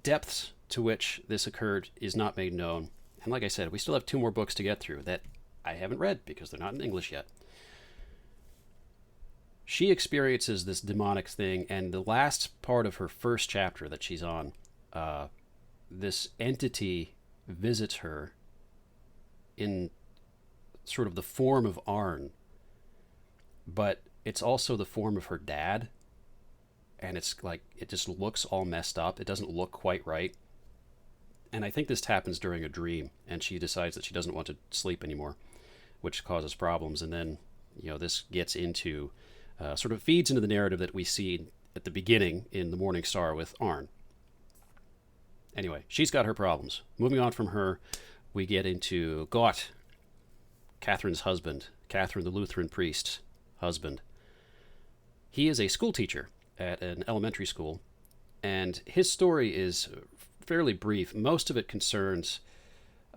depths to which this occurred is not made known. And like I said, we still have 2 more books to get through that I haven't read because they're not in English yet. She experiences this demonic thing, and the last part of her first chapter that she's on, this entity visits her in sort of the form of Arn, but it's also the form of her dad, and it's like it just looks all messed up. It doesn't look quite right, and I think this happens during a dream, and she decides that she doesn't want to sleep anymore, which causes problems. And then this gets into sort of feeds into the narrative that we see at the beginning in The Morning Star with Arn. Anyway, she's got her problems. Moving on from her, we get into Gott, Catherine's husband, Catherine the Lutheran priest's husband. He is a school teacher at an elementary school, and his story is fairly brief. Most of it concerns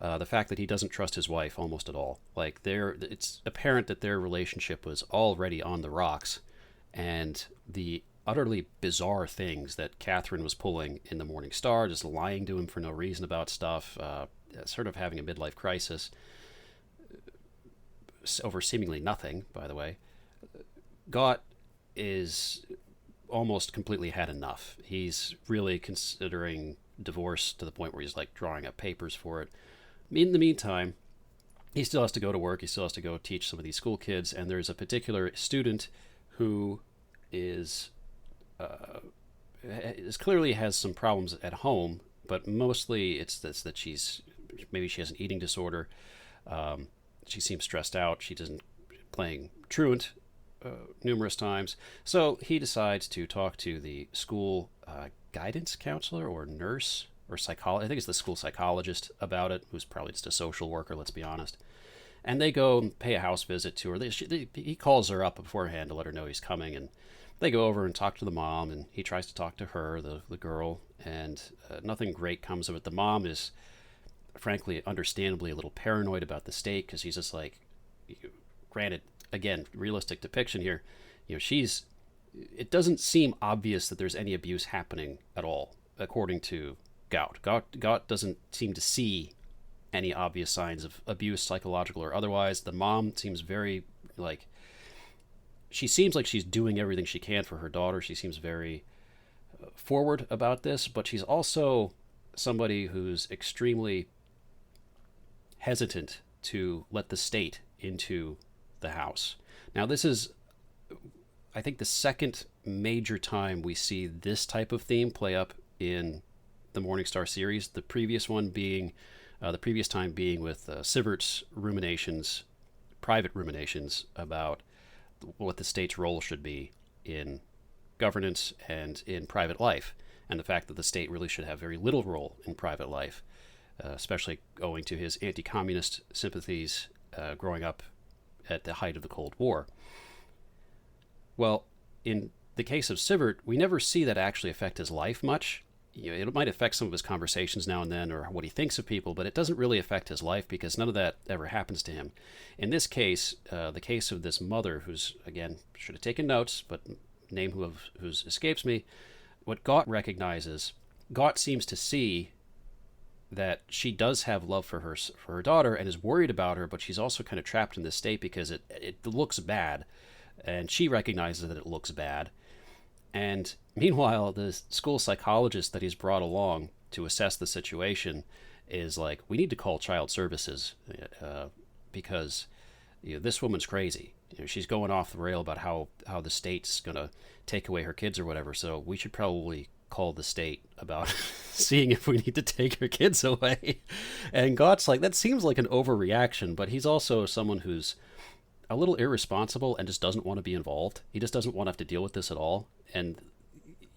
the fact that he doesn't trust his wife almost at all. Like, it's apparent that their relationship was already on the rocks, and the utterly bizarre things that Catherine was pulling in The Morning Star, just lying to him for no reason about stuff, sort of having a midlife crisis over seemingly nothing, by the way. Gott is almost completely had enough. He's really considering divorce to the point where he's like drawing up papers for it. In the meantime, he still has to go to work. He still has to go teach some of these school kids, and there's a particular student who is clearly has some problems at home, but mostly it's this, that she has an eating disorder. She seems stressed out. She doesn't playing truant numerous times. So he decides to talk to the school guidance counselor or nurse or psychologist. I think it's the school psychologist about it, who's probably just a social worker, let's be honest. And they go and pay a house visit to her. He calls her up beforehand to let her know he's coming, and they go over and talk to the mom, and he tries to talk to her, the girl, and nothing great comes of it. The mom is, frankly, understandably a little paranoid about the state, because he's just like, granted, again, realistic depiction here, she's, it doesn't seem obvious that there's any abuse happening at all, according to Gout. Gout doesn't seem to see any obvious signs of abuse, psychological or otherwise. The mom seems very, like, she seems like she's doing everything she can for her daughter. She seems very forward about this, but she's also somebody who's extremely hesitant to let the state into the house. Now, this is, I think, the second major time we see this type of theme play up in the Morningstar series. The previous one being, the previous time being with Sivert's ruminations, private ruminations about what the state's role should be in governance and in private life, and the fact that the state really should have very little role in private life, especially owing to his anti-communist sympathies growing up at the height of the Cold War. Well, in the case of Sivert, we never see that actually affect his life much. It might affect some of his conversations now and then, or what he thinks of people, but it doesn't really affect his life because none of that ever happens to him. In this case, the case of this mother, who's, again, should have taken notes, but name whose escapes me, what Gott recognizes, Gott seems to see that she does have love for her daughter and is worried about her, but she's also kind of trapped in this state because it looks bad, and she recognizes that it looks bad. And meanwhile, the school psychologist that he's brought along to assess the situation is like, we need to call child services because this woman's crazy. She's going off the rail about how the state's going to take away her kids or whatever. So we should probably call the state about seeing if we need to take her kids away. And Gott's like, that seems like an overreaction, but he's also someone who's a little irresponsible and just doesn't want to be involved. He just doesn't want to have to deal with this at all. And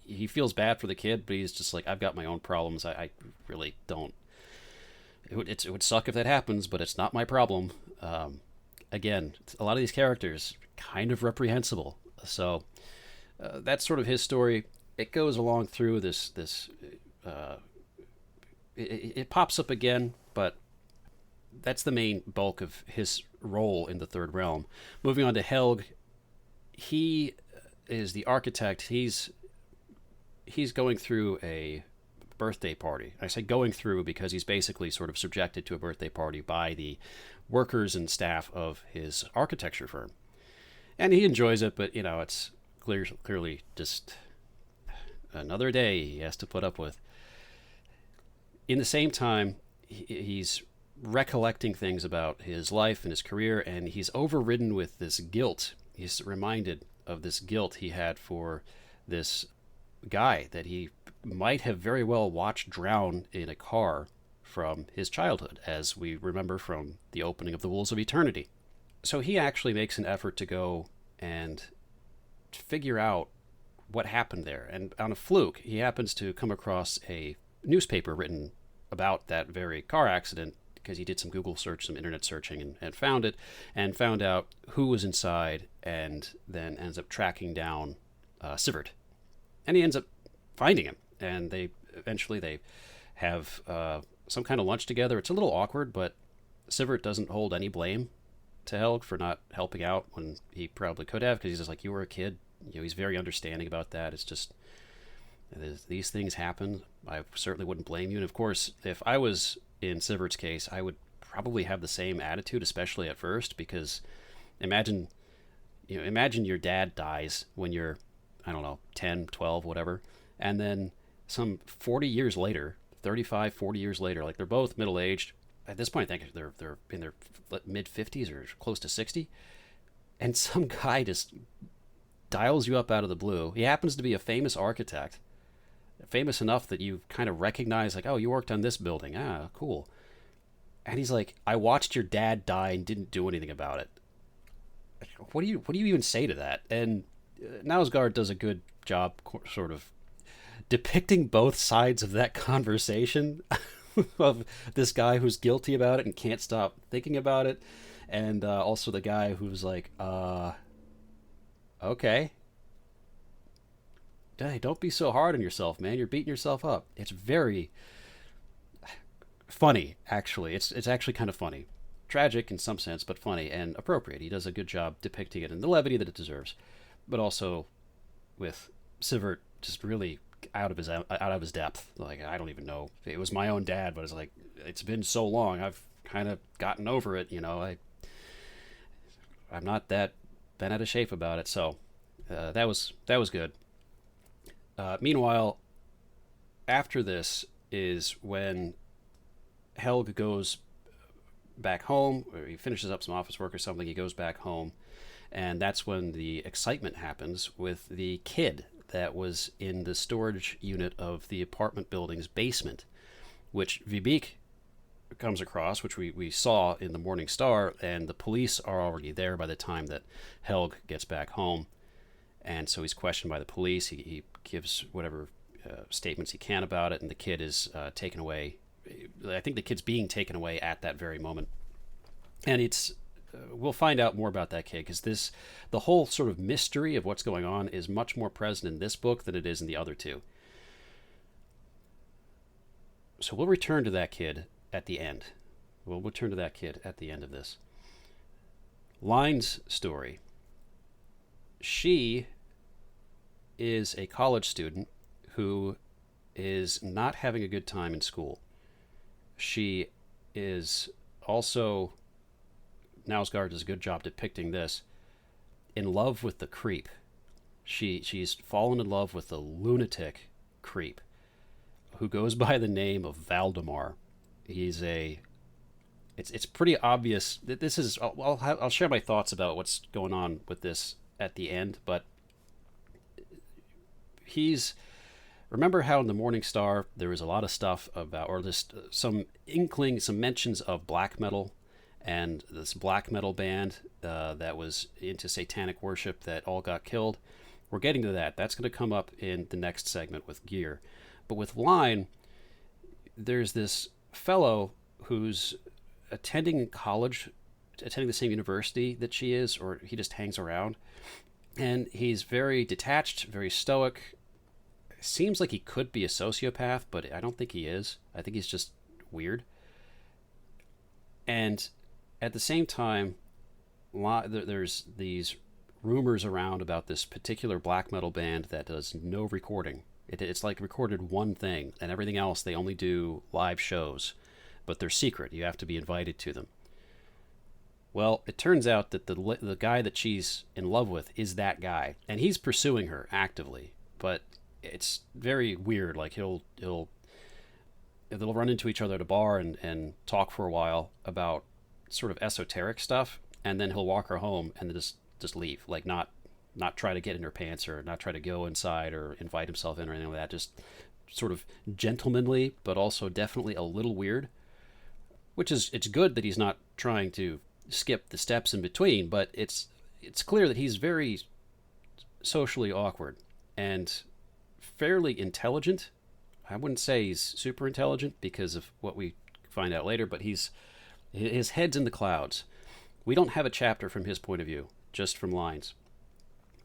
he feels bad for the kid, but he's just like, I've got my own problems. I really don't. It would suck if that happens, but it's not my problem. Again, a lot of these characters kind of reprehensible. So that's sort of his story. It goes along through this. It pops up again, but that's the main bulk of his role in the Third Realm. Moving on to Helg, he is the architect. He's going through a birthday party. I say going through because he's basically sort of subjected to a birthday party by the workers and staff of his architecture firm. And he enjoys it, but, it's clearly just another day he has to put up with. In the same time, he's recollecting things about his life and his career, and he's overridden with this guilt. He's reminded of this guilt he had for this guy that he might have very well watched drown in a car from his childhood, as we remember from the opening of The Wolves of Eternity. So he actually makes an effort to go and figure out what happened there. And on a fluke, he happens to come across a newspaper written about that very car accident, because he did some Google search, some internet searching, and found it, and found out who was inside, and then ends up tracking down Sivert. And he ends up finding him, and they have some kind of lunch together. It's a little awkward, but Sivert doesn't hold any blame to Helg for not helping out when he probably could have, because he's just like, you were a kid. He's very understanding about that. It's just, these things happen. I certainly wouldn't blame you. And of course, if I was in Sivert's case, I would probably have the same attitude, especially at first, because imagine your dad dies when you're, 10, 12, whatever, and then some 40 years later, 35, 40 years later, like they're both middle-aged. At this point, I think they're in their mid-50s or close to 60, and some guy just dials you up out of the blue. He happens to be a famous architect, famous enough that you kind of recognize, like, oh, you worked on this building. Ah, cool. And he's like, I watched your dad die and didn't do anything about it. What do you even say to that? And Knausgaard does a good job sort of depicting both sides of that conversation of this guy who's guilty about it and can't stop thinking about it, and also the guy who's like, okay. hey, don't be so hard on yourself, man. You're beating yourself up. It's very funny, actually. It's actually kind of funny. Tragic in some sense, but funny and appropriate. He does a good job depicting it in the levity that it deserves, but also with Sivert just really out of his depth. Like, I don't even know. It was my own dad, but it's like, it's been so long. I've kind of gotten over it. I'm not that bent out of shape about it. So that was good. Meanwhile, after this is when Helg goes back home, or he finishes up some office work or something. He goes back home, and that's when the excitement happens with the kid that was in the storage unit of the apartment building's basement, which Vibeke comes across, which we saw in the Morning Star, and the police are already there by the time that Helg gets back home. And so he's questioned by the police. He gives whatever statements he can about it, and the kid is taken away. I think the kid's being taken away at that very moment. And we'll find out more about that kid, because the whole sort of mystery of what's going on is much more present in this book than it is in the other two. So we'll return to that kid at the end. We'll return to that kid at the end of this. Line's story. She is a college student who is not having a good time in school. She is also, Knausgaard does a good job depicting this, in love with the creep. She's fallen in love with the lunatic creep who goes by the name of Valdemar. It's pretty obvious that this is, I'll share my thoughts about what's going on with this at the end, but remember how in the Morning Star there was a lot of stuff about, or just some mentions of black metal, and this black metal band that was into satanic worship that all got killed? We're getting to that. That's going to come up in the next segment with Gear. But with Line, there's this fellow who's attending college, attending the same university that she is, or he just hangs around. And he's very detached, very stoic. Seems like he could be a sociopath, but I don't think he is. I think he's just weird. And at the same time, there's these rumors around about this particular black metal band that does no recording. It's like recorded one thing, and everything else they only do live shows, but they're secret. You have to be invited to them. Well, it turns out that the guy that she's in love with is that guy, and he's pursuing her actively. But it's very weird. Like they'll run into each other at a bar and talk for a while about sort of esoteric stuff, and then he'll walk her home and then just leave, like not try to get in her pants or not try to go inside or invite himself in or anything like that. Just sort of gentlemanly, but also definitely a little weird. It's good that he's not trying to skip the steps in between, but it's clear that he's very socially awkward and fairly intelligent. I wouldn't say he's super intelligent because of what we find out later, but his head's in the clouds. We don't have a chapter from his point of view, just from Line's.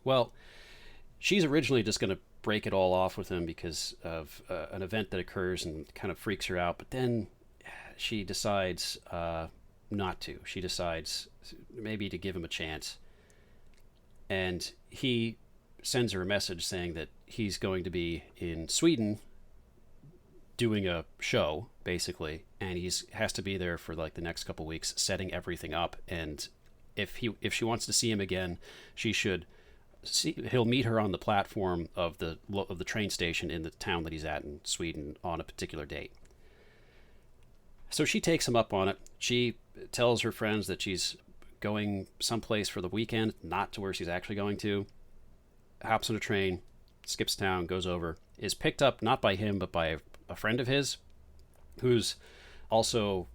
Well, she's originally just going to break it all off with him because of an event that occurs and kind of freaks her out, but then she decides not to. She decides maybe to give him a chance. And he sends her a message saying that he's going to be in Sweden doing a show, basically, and has to be there for like the next couple weeks setting everything up. And if she wants to see him again, he'll meet her on the platform of the train station in the town that he's at in Sweden on a particular date. So she takes him up on it. She tells her friends that she's going someplace for the weekend, not to where she's actually going to. Hops on a train, skips town, goes over, is picked up not by him but by a friend of his, who's also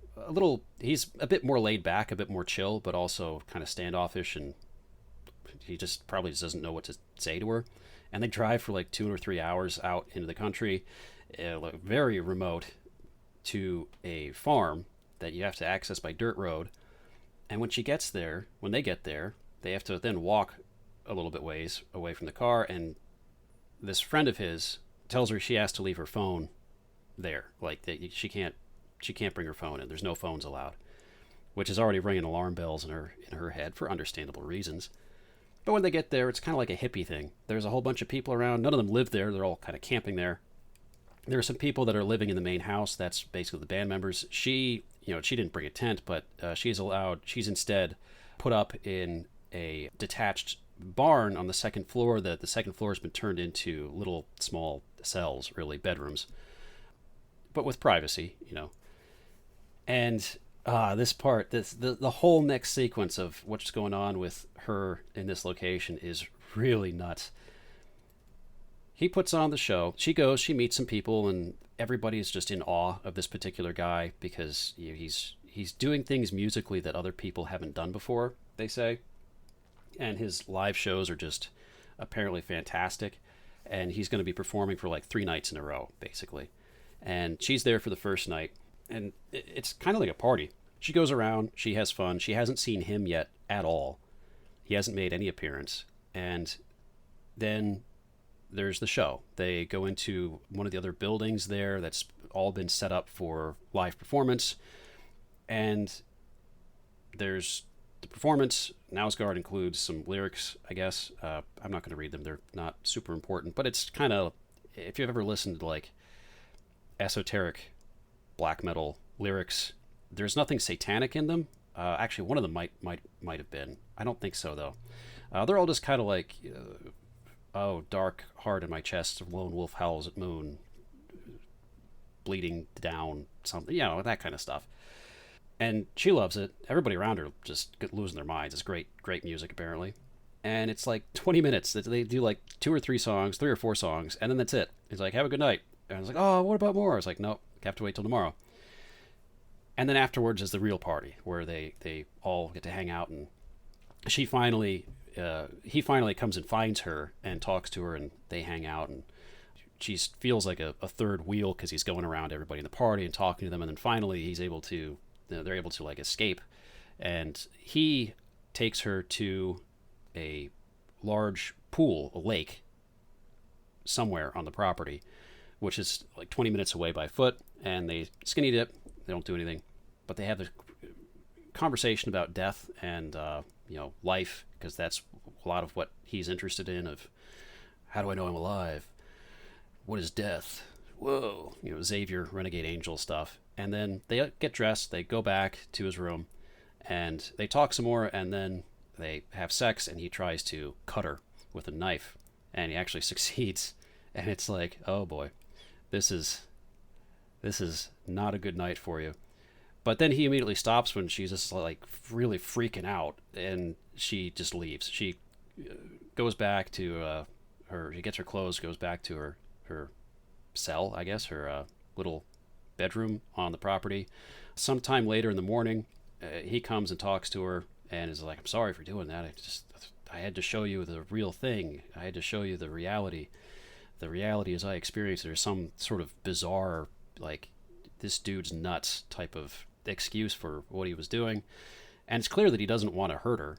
he's a bit more laid back, a bit more chill, but also kind of standoffish, and he just probably just doesn't know what to say to her. And they drive for like 2 or 3 hours out into the country, very remote, to a farm that you have to access by dirt road. And when they get there, they have to then walk a little bit ways away from the car, and this friend of his tells her she has to leave her phone there. Like she can't bring her phone in. There's no phones allowed, which is already ringing alarm bells in her head for understandable reasons. But when they get there, it's kind of like a hippie thing. There's a whole bunch of people around. None of them live there. They're all kind of camping there. There are some people that are living in the main house. That's basically the band members. She didn't bring a tent, but she's instead put up in a detached barn on the second floor. The second floor has been turned into little small cells, really bedrooms, but with privacy, And this part, the whole next sequence of what's going on with her in this location is really nuts. He puts on the show. She goes, she meets some people, and everybody's just in awe of this particular guy because he's doing things musically that other people haven't done before, they say. And his live shows are just apparently fantastic. And he's going to be performing for like 3 nights in a row, basically. And she's there for the first night. And it's kind of like a party. She goes around, she has fun. She hasn't seen him yet at all. He hasn't made any appearance. And then there's the show. They go into one of the other buildings there that's all been set up for live performance. And there's the performance. Knausgaard includes some lyrics, I guess. I'm not going to read them. They're not super important. But it's kind of, if you've ever listened to like esoteric black metal lyrics, there's nothing satanic in them. Actually, one of them might have been. I don't think so, though. They're all just kind of like... dark heart in my chest, lone wolf howls at moon, bleeding down, something, that kind of stuff. And she loves it. Everybody around her just losing their minds. It's great music, apparently. And it's like 20 minutes. They do like 2 or 3 songs, 3 or 4 songs, and then that's it. It's like, have a good night. And I was like, oh, what about more? I was like, nope, have to wait till tomorrow. And then afterwards is the real party, where they all get to hang out, and he finally comes and finds her and talks to her, and they hang out, and she feels like a third wheel because he's going around everybody in the party and talking to them, and then finally they're able to like escape, and he takes her to a large pool, a lake, somewhere on the property, which is like 20 minutes away by foot, and they skinny dip. They don't do anything, but they have a conversation about death and life, because that's a lot of what he's interested in. Of how do I know I'm alive? What is death? Whoa, Xavier, Renegade Angel stuff. And then they get dressed, they go back to his room, and they talk some more, and then they have sex, and he tries to cut her with a knife, and he actually succeeds. And it's like, oh boy, this is not a good night for you. But then he immediately stops when she's just like really freaking out, and she just leaves. She goes back to she gets her clothes, goes back to her cell, I guess, her little bedroom on the property. Sometime later in the morning, he comes and talks to her and is like, I'm sorry for doing that. I had to show you the real thing. I had to show you the reality. The reality as I experienced it. There's some sort of bizarre, like, this dude's nuts type of excuse for what he was doing. And it's clear that he doesn't want to hurt her.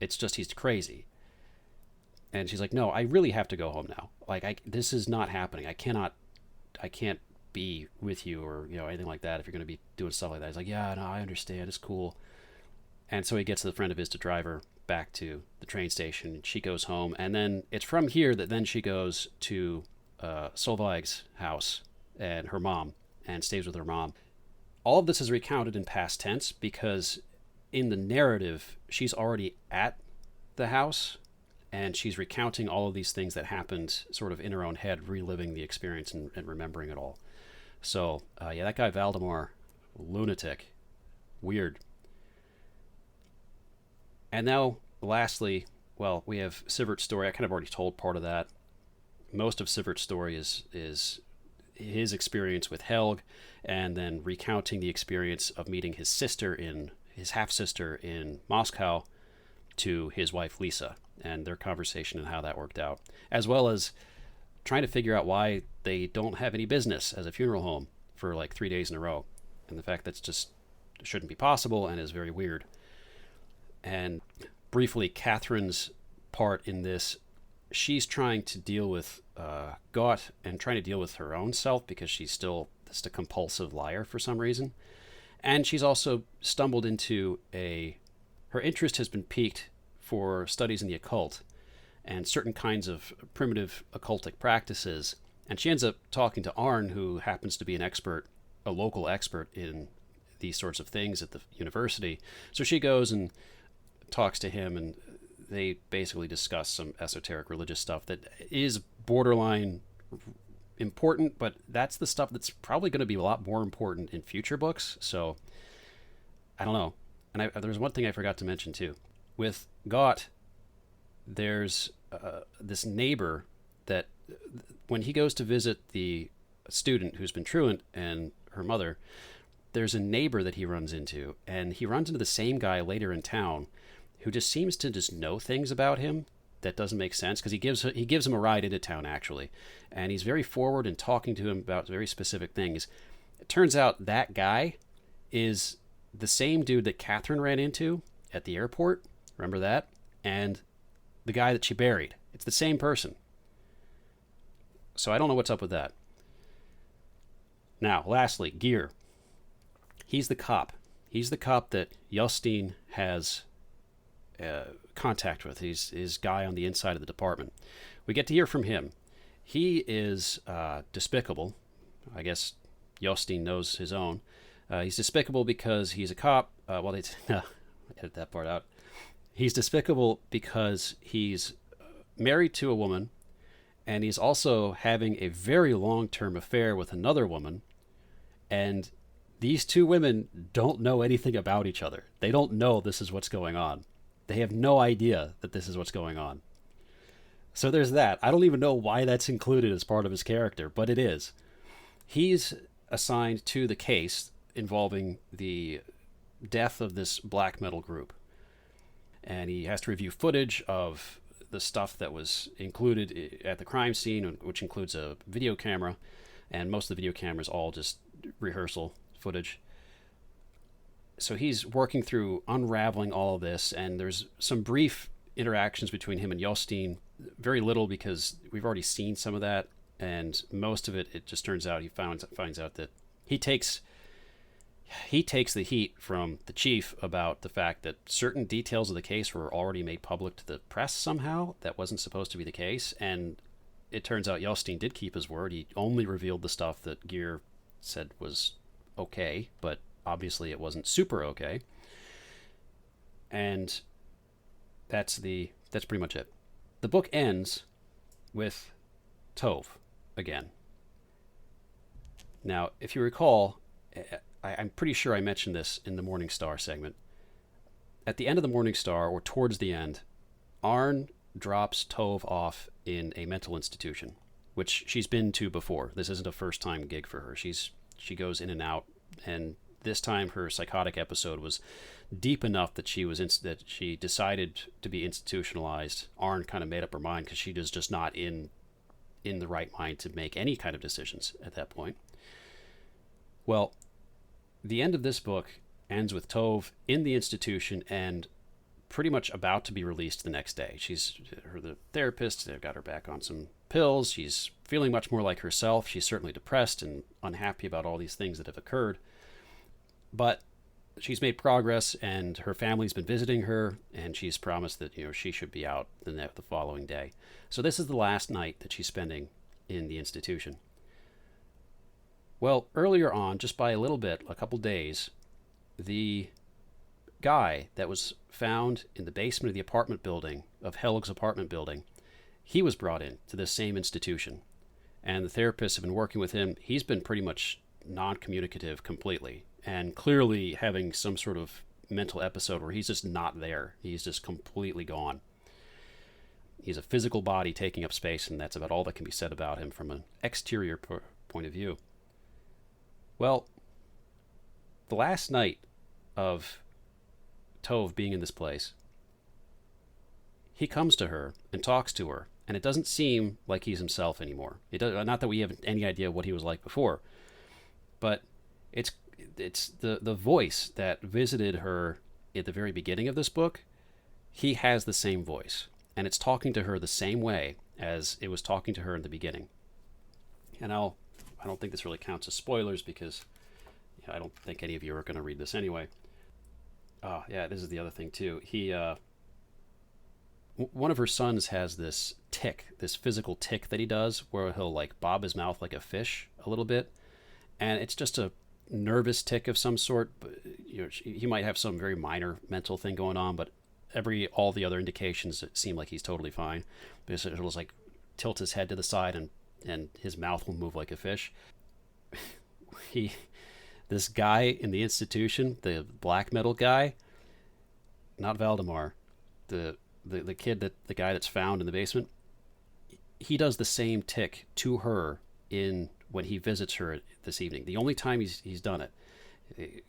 It's just he's crazy. And she's like, no, I really have to go home now. Like, this is not happening. I can't be with you or, anything like that if you're going to be doing stuff like that. He's like, yeah, no, I understand. It's cool. And so he gets the friend of his to drive her back to the train station. She goes home. And then it's from here that then she goes to Solveig's house and her mom and stays with her mom. All of this is recounted in past tense because in the narrative, she's already at the house and she's recounting all of these things that happened sort of in her own head, reliving the experience and remembering it all. So, that guy Valdemar, lunatic, weird. And now, lastly, well, we have Sivert's story. I kind of already told part of that. Most of Sivert's story is his experience with Helg, and then recounting the experience of meeting his half-sister in Moscow to his wife Lisa, and their conversation and how that worked out, as well as trying to figure out why they don't have any business as a funeral home for like 3 days in a row, and the fact that's just shouldn't be possible and is very weird. And briefly, Catherine's part in this she's trying to deal with Gott and trying to deal with her own self because she's still just a compulsive liar for some reason. And she's also stumbled into her interest has been piqued for studies in the occult and certain kinds of primitive occultic practices. And she ends up talking to Arn, who happens to be a local expert in these sorts of things at the university. So she goes and talks to him, and they basically discuss some esoteric religious stuff that is borderline important, but that's the stuff that's probably going to be a lot more important in future books. So I don't know. And there's one thing I forgot to mention too. With Gott, there's this neighbor that when he goes to visit the student who's been truant and her mother, there's a neighbor that he runs into, and he runs into the same guy later in town who just seems to just know things about him that doesn't make sense, because he gives him a ride into town actually, and he's very forward in talking to him about very specific things. It turns out that guy is the same dude that Catherine ran into at the airport. Remember that? And the guy that she buried. It's the same person. So I don't know what's up with that. Now, lastly, Gear. He's the cop. He's the cop that Jostein has contact with. He's his guy on the inside of the department. We get to hear from him. He is despicable. I guess Jostein knows his own. He's despicable because he's a cop. Edit that part out. He's despicable because he's married to a woman, and he's also having a very long-term affair with another woman, and these two women don't know anything about each other. They don't know this is what's going on. They have no idea that this is what's going on. So there's that. I don't even know why that's included as part of his character, but it is. He's assigned to the case involving the death of this black metal group. And he has to review footage of the stuff that was included at the crime scene, which includes a video camera. And most of the video cameras all just rehearsal footage. So he's working through unraveling all of this, and there's some brief interactions between him and Jostein. Very little, because we've already seen some of that, and most of it just turns out he finds out that he takes the heat from the chief about the fact that certain details of the case were already made public to the press somehow. That wasn't supposed to be the case, and it turns out Jostein did keep his word. He only revealed the stuff that Gear said was okay, but obviously it wasn't super okay. And that's pretty much it. The book ends with Tove again. Now, if you recall, I'm pretty sure I mentioned this in the Morning Star segment. At the end of the Morning Star, or towards the end, Arn drops Tove off in a mental institution, which she's been to before. This isn't a first-time gig for her. She goes in and out, and this time her psychotic episode was deep enough that she decided to be institutionalized. Arn kind of made up her mind because she was just not in the right mind to make any kind of decisions at that point. Well, the end of this book ends with Tove in the institution and pretty much about to be released the next day. The therapist, they've got her back on some pills. She's feeling much more like herself. She's certainly depressed and unhappy about all these things that have occurred. But she's made progress, and her family's been visiting her, and she's promised that she should be out the following day. So this is the last night that she's spending in the institution. Well, earlier on, just by a little bit, a couple days, the guy that was found in the basement of the apartment building, of Helg's apartment building, he was brought in to this same institution. And the therapists have been working with him. He's been pretty much non-communicative completely, and clearly having some sort of mental episode where he's just not there. He's just completely gone. He's a physical body taking up space, and that's about all that can be said about him from an exterior point of view. Well, the last night of Tove being in this place, he comes to her and talks to her, and it doesn't seem like he's himself anymore. Not that we have any idea what he was like before, but it's the voice that visited her at the very beginning of this book. He has the same voice. and it's talking to her the same way as it was talking to her in the beginning. And I don't think this really counts as spoilers because I don't think any of you are going to read this anyway. Oh, yeah, this is the other thing too. One of her sons has this tick, this physical tick that he does where he'll like bob his mouth like a fish a little bit. And it's just a nervous tick of some sort. But, he might have some very minor mental thing going on, but all the other indications seem like he's totally fine. Because it'll just like tilt his head to the side and his mouth will move like a fish. This guy in the institution, the black metal guy, not Valdemar, the guy that's found in the basement, he does the same tick to her when he visits her this evening. The only time he's done it.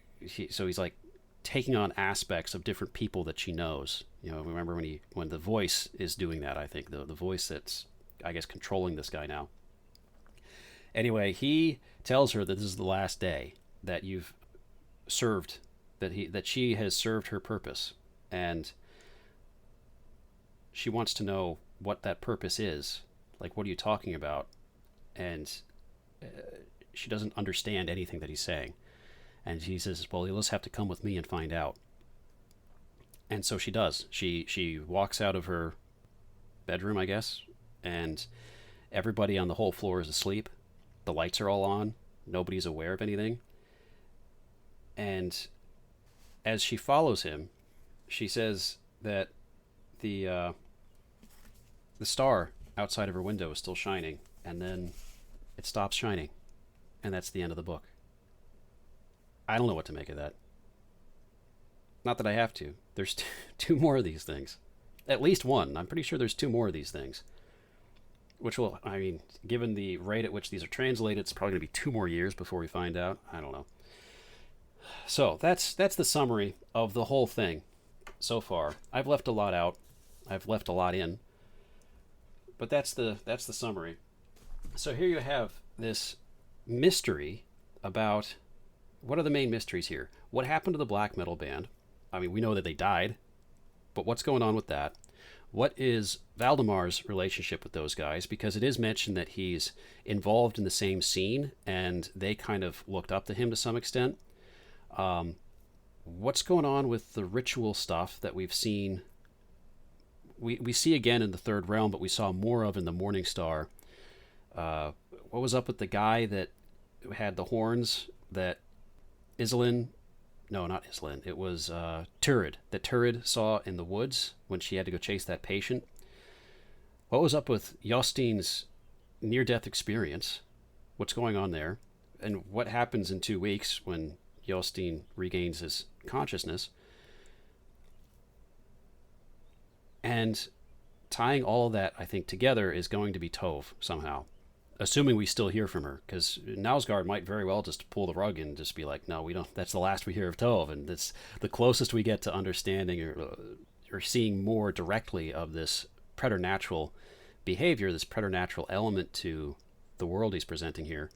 So he's like taking on aspects of different people that she knows. Remember when the voice is doing that, I think, the voice that's, I guess, controlling this guy now. Anyway, he tells her that this is the last day that you've served, that she has served her purpose, and she wants to know what that purpose is. Like, what are you talking about? And she doesn't understand anything that he's saying. And he says, well, you'll just have to come with me and find out. And so she does. She walks out of her bedroom, I guess, and everybody on the whole floor is asleep. The lights are all on. Nobody's aware of anything. And as she follows him, she says that the star outside of her window is still shining, and then it stops shining, and that's the end of the book. I don't know what to make of that. Not that I have to. There's two more of these things. At least one. I'm pretty sure there's two more of these things. Which will, given the rate at which these are translated, it's probably going to be 2 more years before we find out. I don't know. So that's the summary of the whole thing so far. I've left a lot out. I've left a lot in. But that's the summary. So here you have this mystery about, what are the main mysteries here? What happened to the black metal band? We know that they died, but what's going on with that? What is Valdemar's relationship with those guys? Because it is mentioned that he's involved in the same scene, and they kind of looked up to him to some extent. What's going on with the ritual stuff that we've seen? We see again in the Third Realm, but we saw more of in the Morning Star. What was up with the guy that had the horns that Iselin... No, not Iselin. It was Turid. That Turid saw in the woods when she had to go chase that patient. What was up with Jostein's near-death experience? What's going on there? And what happens in 2 weeks when Jostein regains his consciousness? And tying all of that, I think, together is going to be Tove somehow. Assuming we still hear from her, because Knausgaard might very well just pull the rug and just be like, no, we don't. That's the last we hear of Tove, and that's the closest we get to understanding or seeing more directly of this preternatural behavior, this preternatural element to the world he's presenting here.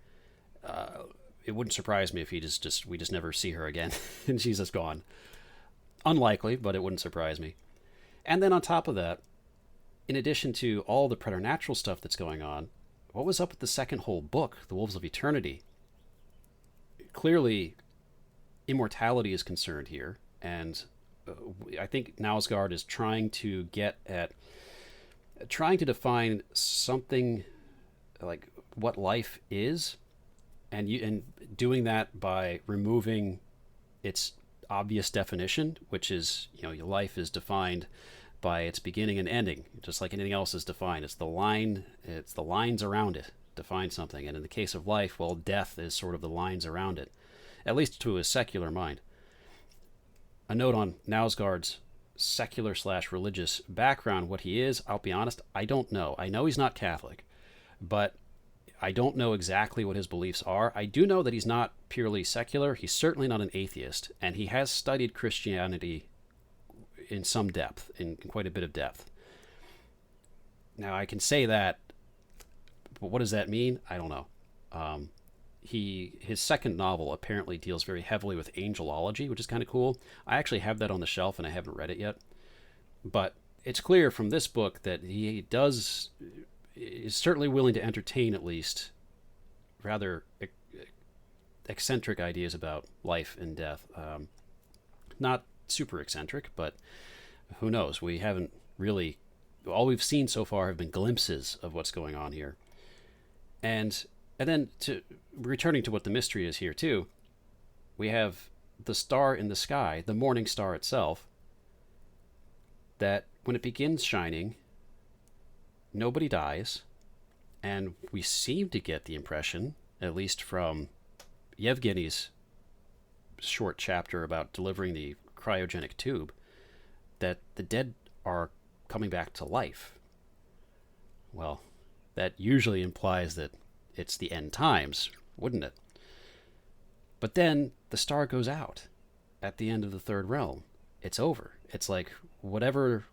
It wouldn't surprise me if we just never see her again and she's just gone. Unlikely, but it wouldn't surprise me. And then on top of that, in addition to all the preternatural stuff that's going on, what was up with the second whole book, The Wolves of Eternity? Clearly, immortality is concerned here, and I think Knausgaard is trying to define something like what life is, and doing that by removing its obvious definition, which is, your life is defined by its beginning and ending, just like anything else is defined. It's the lines around it define something. And in the case of life, well, death is sort of the lines around it, at least to a secular mind. A note on Knausgaard's secular/religious background, what he is, I'll be honest, I don't know. I know he's not Catholic, but I don't know exactly what his beliefs are. I do know that he's not purely secular. He's certainly not an atheist, and he has studied Christianity in some depth, in quite a bit of depth. Now, I can say that, but what does that mean? I don't know. His second novel apparently deals very heavily with angelology, which is kind of cool. I actually have that on the shelf, and I haven't read it yet. But it's clear from this book that he is certainly willing to entertain at least rather eccentric ideas about life and death. Not super eccentric, but who knows? We haven't really. All we've seen so far have been glimpses of what's going on here. And then returning to what the mystery is here too, we have the star in the sky, the morning star itself, that when it begins shining, nobody dies, and we seem to get the impression, at least from Yevgeny's short chapter about delivering the cryogenic tube, that the dead are coming back to life. Well, that usually implies that it's the end times, wouldn't it? But then the star goes out at the end of the third realm. It's over. It's like whatever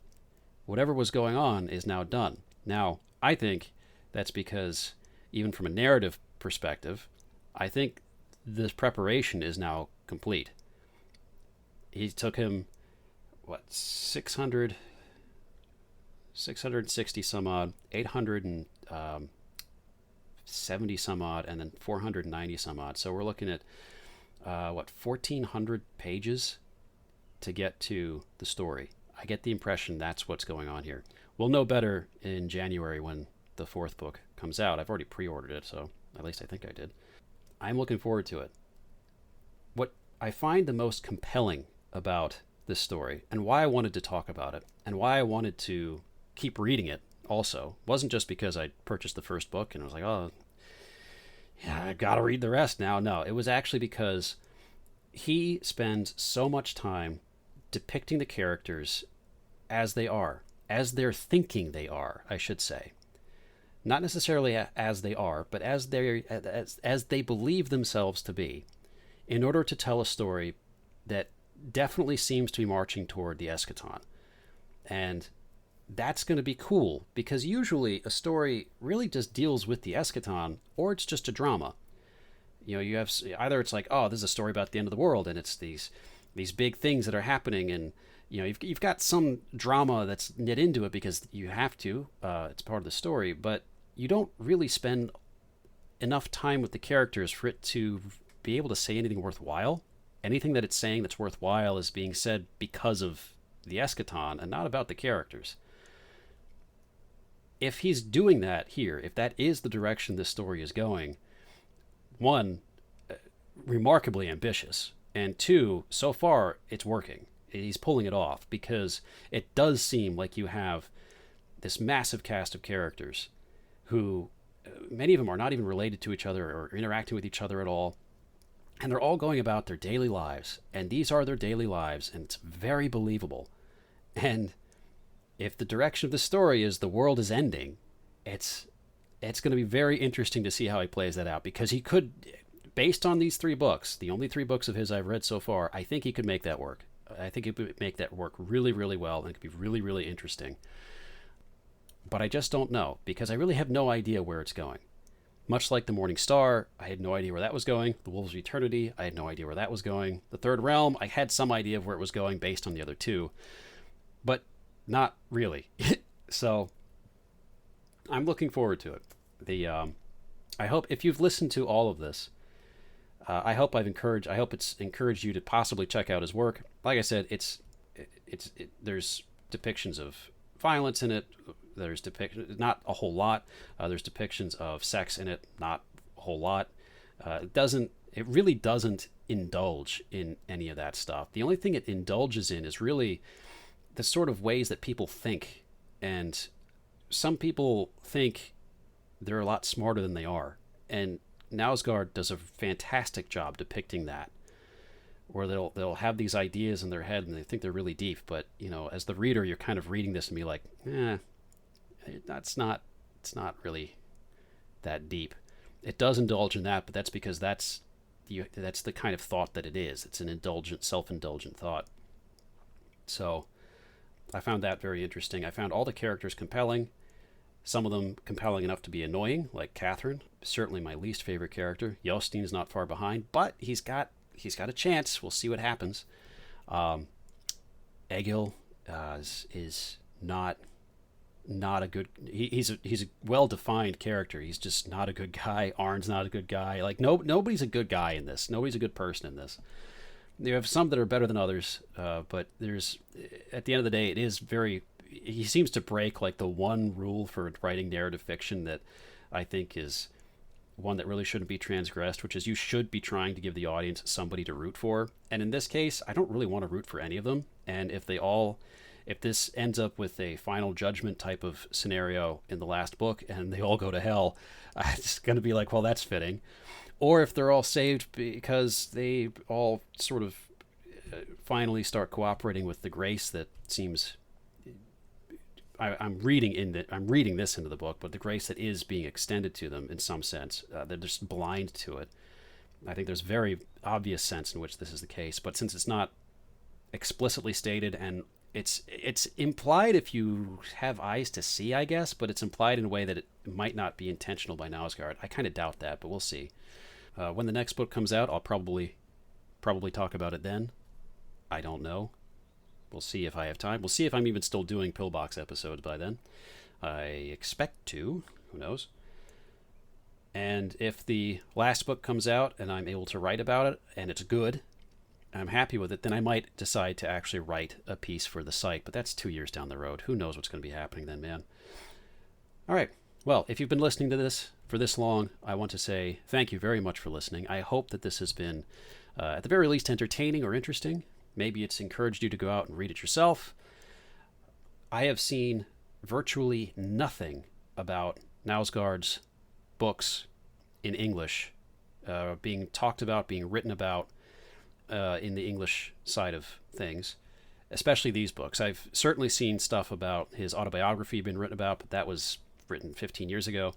was going on is now done. Now, I think that's because, even from a narrative perspective, I think this preparation is now complete. He took him, 660 some odd, 870 some odd, and then 490 some odd. So we're looking at, 1,400 pages to get to the story. I get the impression that's what's going on here. We'll know better in January when the fourth book comes out. I've already pre-ordered it, so at least I think I did. I'm looking forward to it. What I find the most compelling about this story, and why I wanted to talk about it, and why I wanted to keep reading it also, wasn't just because I purchased the first book and I was like, oh, yeah, I gotta read the rest now. No, it was actually because he spends so much time depicting the characters as they are, as they're thinking they are, I should say. Not necessarily as they are, but as they believe themselves to be, in order to tell a story that definitely seems to be marching toward the eschaton. And that's going to be cool, because usually a story really just deals with the eschaton, or it's just a drama. You know, you have either it's like, oh, this is a story about the end of the world, and it's these big things that are happening, and you know, you've got some drama that's knit into it because you have to. It's part of the story, but you don't really spend enough time with the characters for it to be able to say anything worthwhile. Anything that it's saying that's worthwhile is being said because of the eschaton and not about the characters. If he's doing that here, if that is the direction this story is going, one, remarkably ambitious, and two, so far it's working. He's pulling it off, because it does seem like you have this massive cast of characters who, many of them are not even related to each other or interacting with each other at all. And they're all going about their daily lives, and these are their daily lives, and it's very believable. And if the direction of the story is the world is ending, it's going to be very interesting to see how he plays that out, because he could, based on these three books, the only three books of his I've read so far, I think he could make that work. I think he could make that work really, really well, and it could be really, really interesting. But I just don't know, because I really have no idea where it's going. Much like The Morning Star, I had no idea where that was going. The Wolves of Eternity, I had no idea where that was going. The Third Realm, I had some idea of where it was going based on the other two, but not really. So I'm looking forward to it. I hope, if you've listened to all of this, I hope it's encouraged you to possibly check out his work. Like I said, there's depictions of violence in it. There's not a whole lot. There's depictions of sex in it, not a whole lot. It really doesn't indulge in any of that stuff. The only thing it indulges in is really the sort of ways that people think. And some people think they're a lot smarter than they are. And Knausgaard does a fantastic job depicting that, where they'll have these ideas in their head and they think they're really deep. But, you know, as the reader, you're kind of reading this and be like, it's not really that deep. It does indulge in that, but that's because that's the kind of thought that it is. It's an indulgent, self-indulgent thought. So I found that very interesting. I found all the characters compelling. Some of them compelling enough to be annoying, like Catherine, certainly my least favorite character. Yostein's not far behind, but he's got a chance. We'll see what happens. Egil is not not a good. He's a well-defined character. He's just not a good guy. Arn's not a good guy. Like nobody's a good guy in this. Nobody's a good person in this. You have some that are better than others, but there's at the end of the day, it is very. He seems to break like the one rule for writing narrative fiction that I think is one that really shouldn't be transgressed, which is you should be trying to give the audience somebody to root for. And in this case, I don't really want to root for any of them. And if this ends up with a final judgment type of scenario in the last book and they all go to hell, it's going to be like, well, that's fitting. Or if they're all saved because they all sort of finally start cooperating with the grace that seems. I'm reading this into the book, but the grace that is being extended to them in some sense, they're just blind to it. I think there's very obvious sense in which this is the case, but since it's not explicitly stated, and it's implied if you have eyes to see, I guess, but it's implied in a way that it might not be intentional by Knausgaard. I kind of doubt that, but we'll see. When the next book comes out, I'll probably talk about it then. I don't know. We'll see if I have time. We'll see if I'm even still doing Pillbox episodes by then. I expect to. Who knows? And if the last book comes out and I'm able to write about it and it's good, I'm happy with it, then I might decide to actually write a piece for the site. But that's 2 years down the road. Who knows what's going to be happening then, man? All right. Well, if you've been listening to this for this long, I want to say thank you very much for listening. I hope that this has been, at the very least, entertaining or interesting. Maybe it's encouraged you to go out and read it yourself. I have seen virtually nothing about Knausgaard's books in English being talked about, being written about in the English side of things, especially these books. I've certainly seen stuff about his autobiography being written about, but that was written 15 years ago.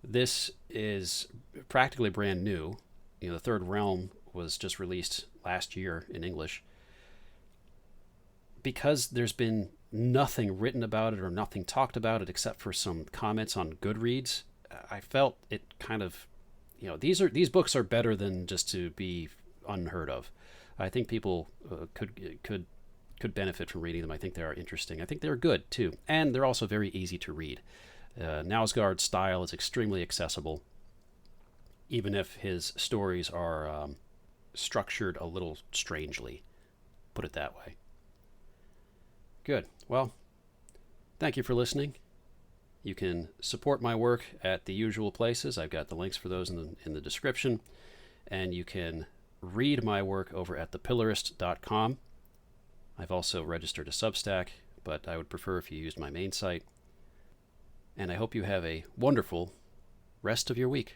This is practically brand new. You know, The Third Realm was just released last year in English. Because there's been nothing written about it or nothing talked about it except for some comments on Goodreads, I felt it kind of, these books are better than just to be unheard of. I think people could benefit from reading them. I think they are interesting. I think they're good too, and they're also very easy to read. Knausgaard's style is extremely accessible, even if his stories are structured a little strangely. Put it that way. Good. Well, thank you for listening. You can support my work at the usual places. I've got the links for those in the description. And you can read my work over at thepillarist.com. I've also registered a Substack, but I would prefer if you used my main site. And I hope you have a wonderful rest of your week.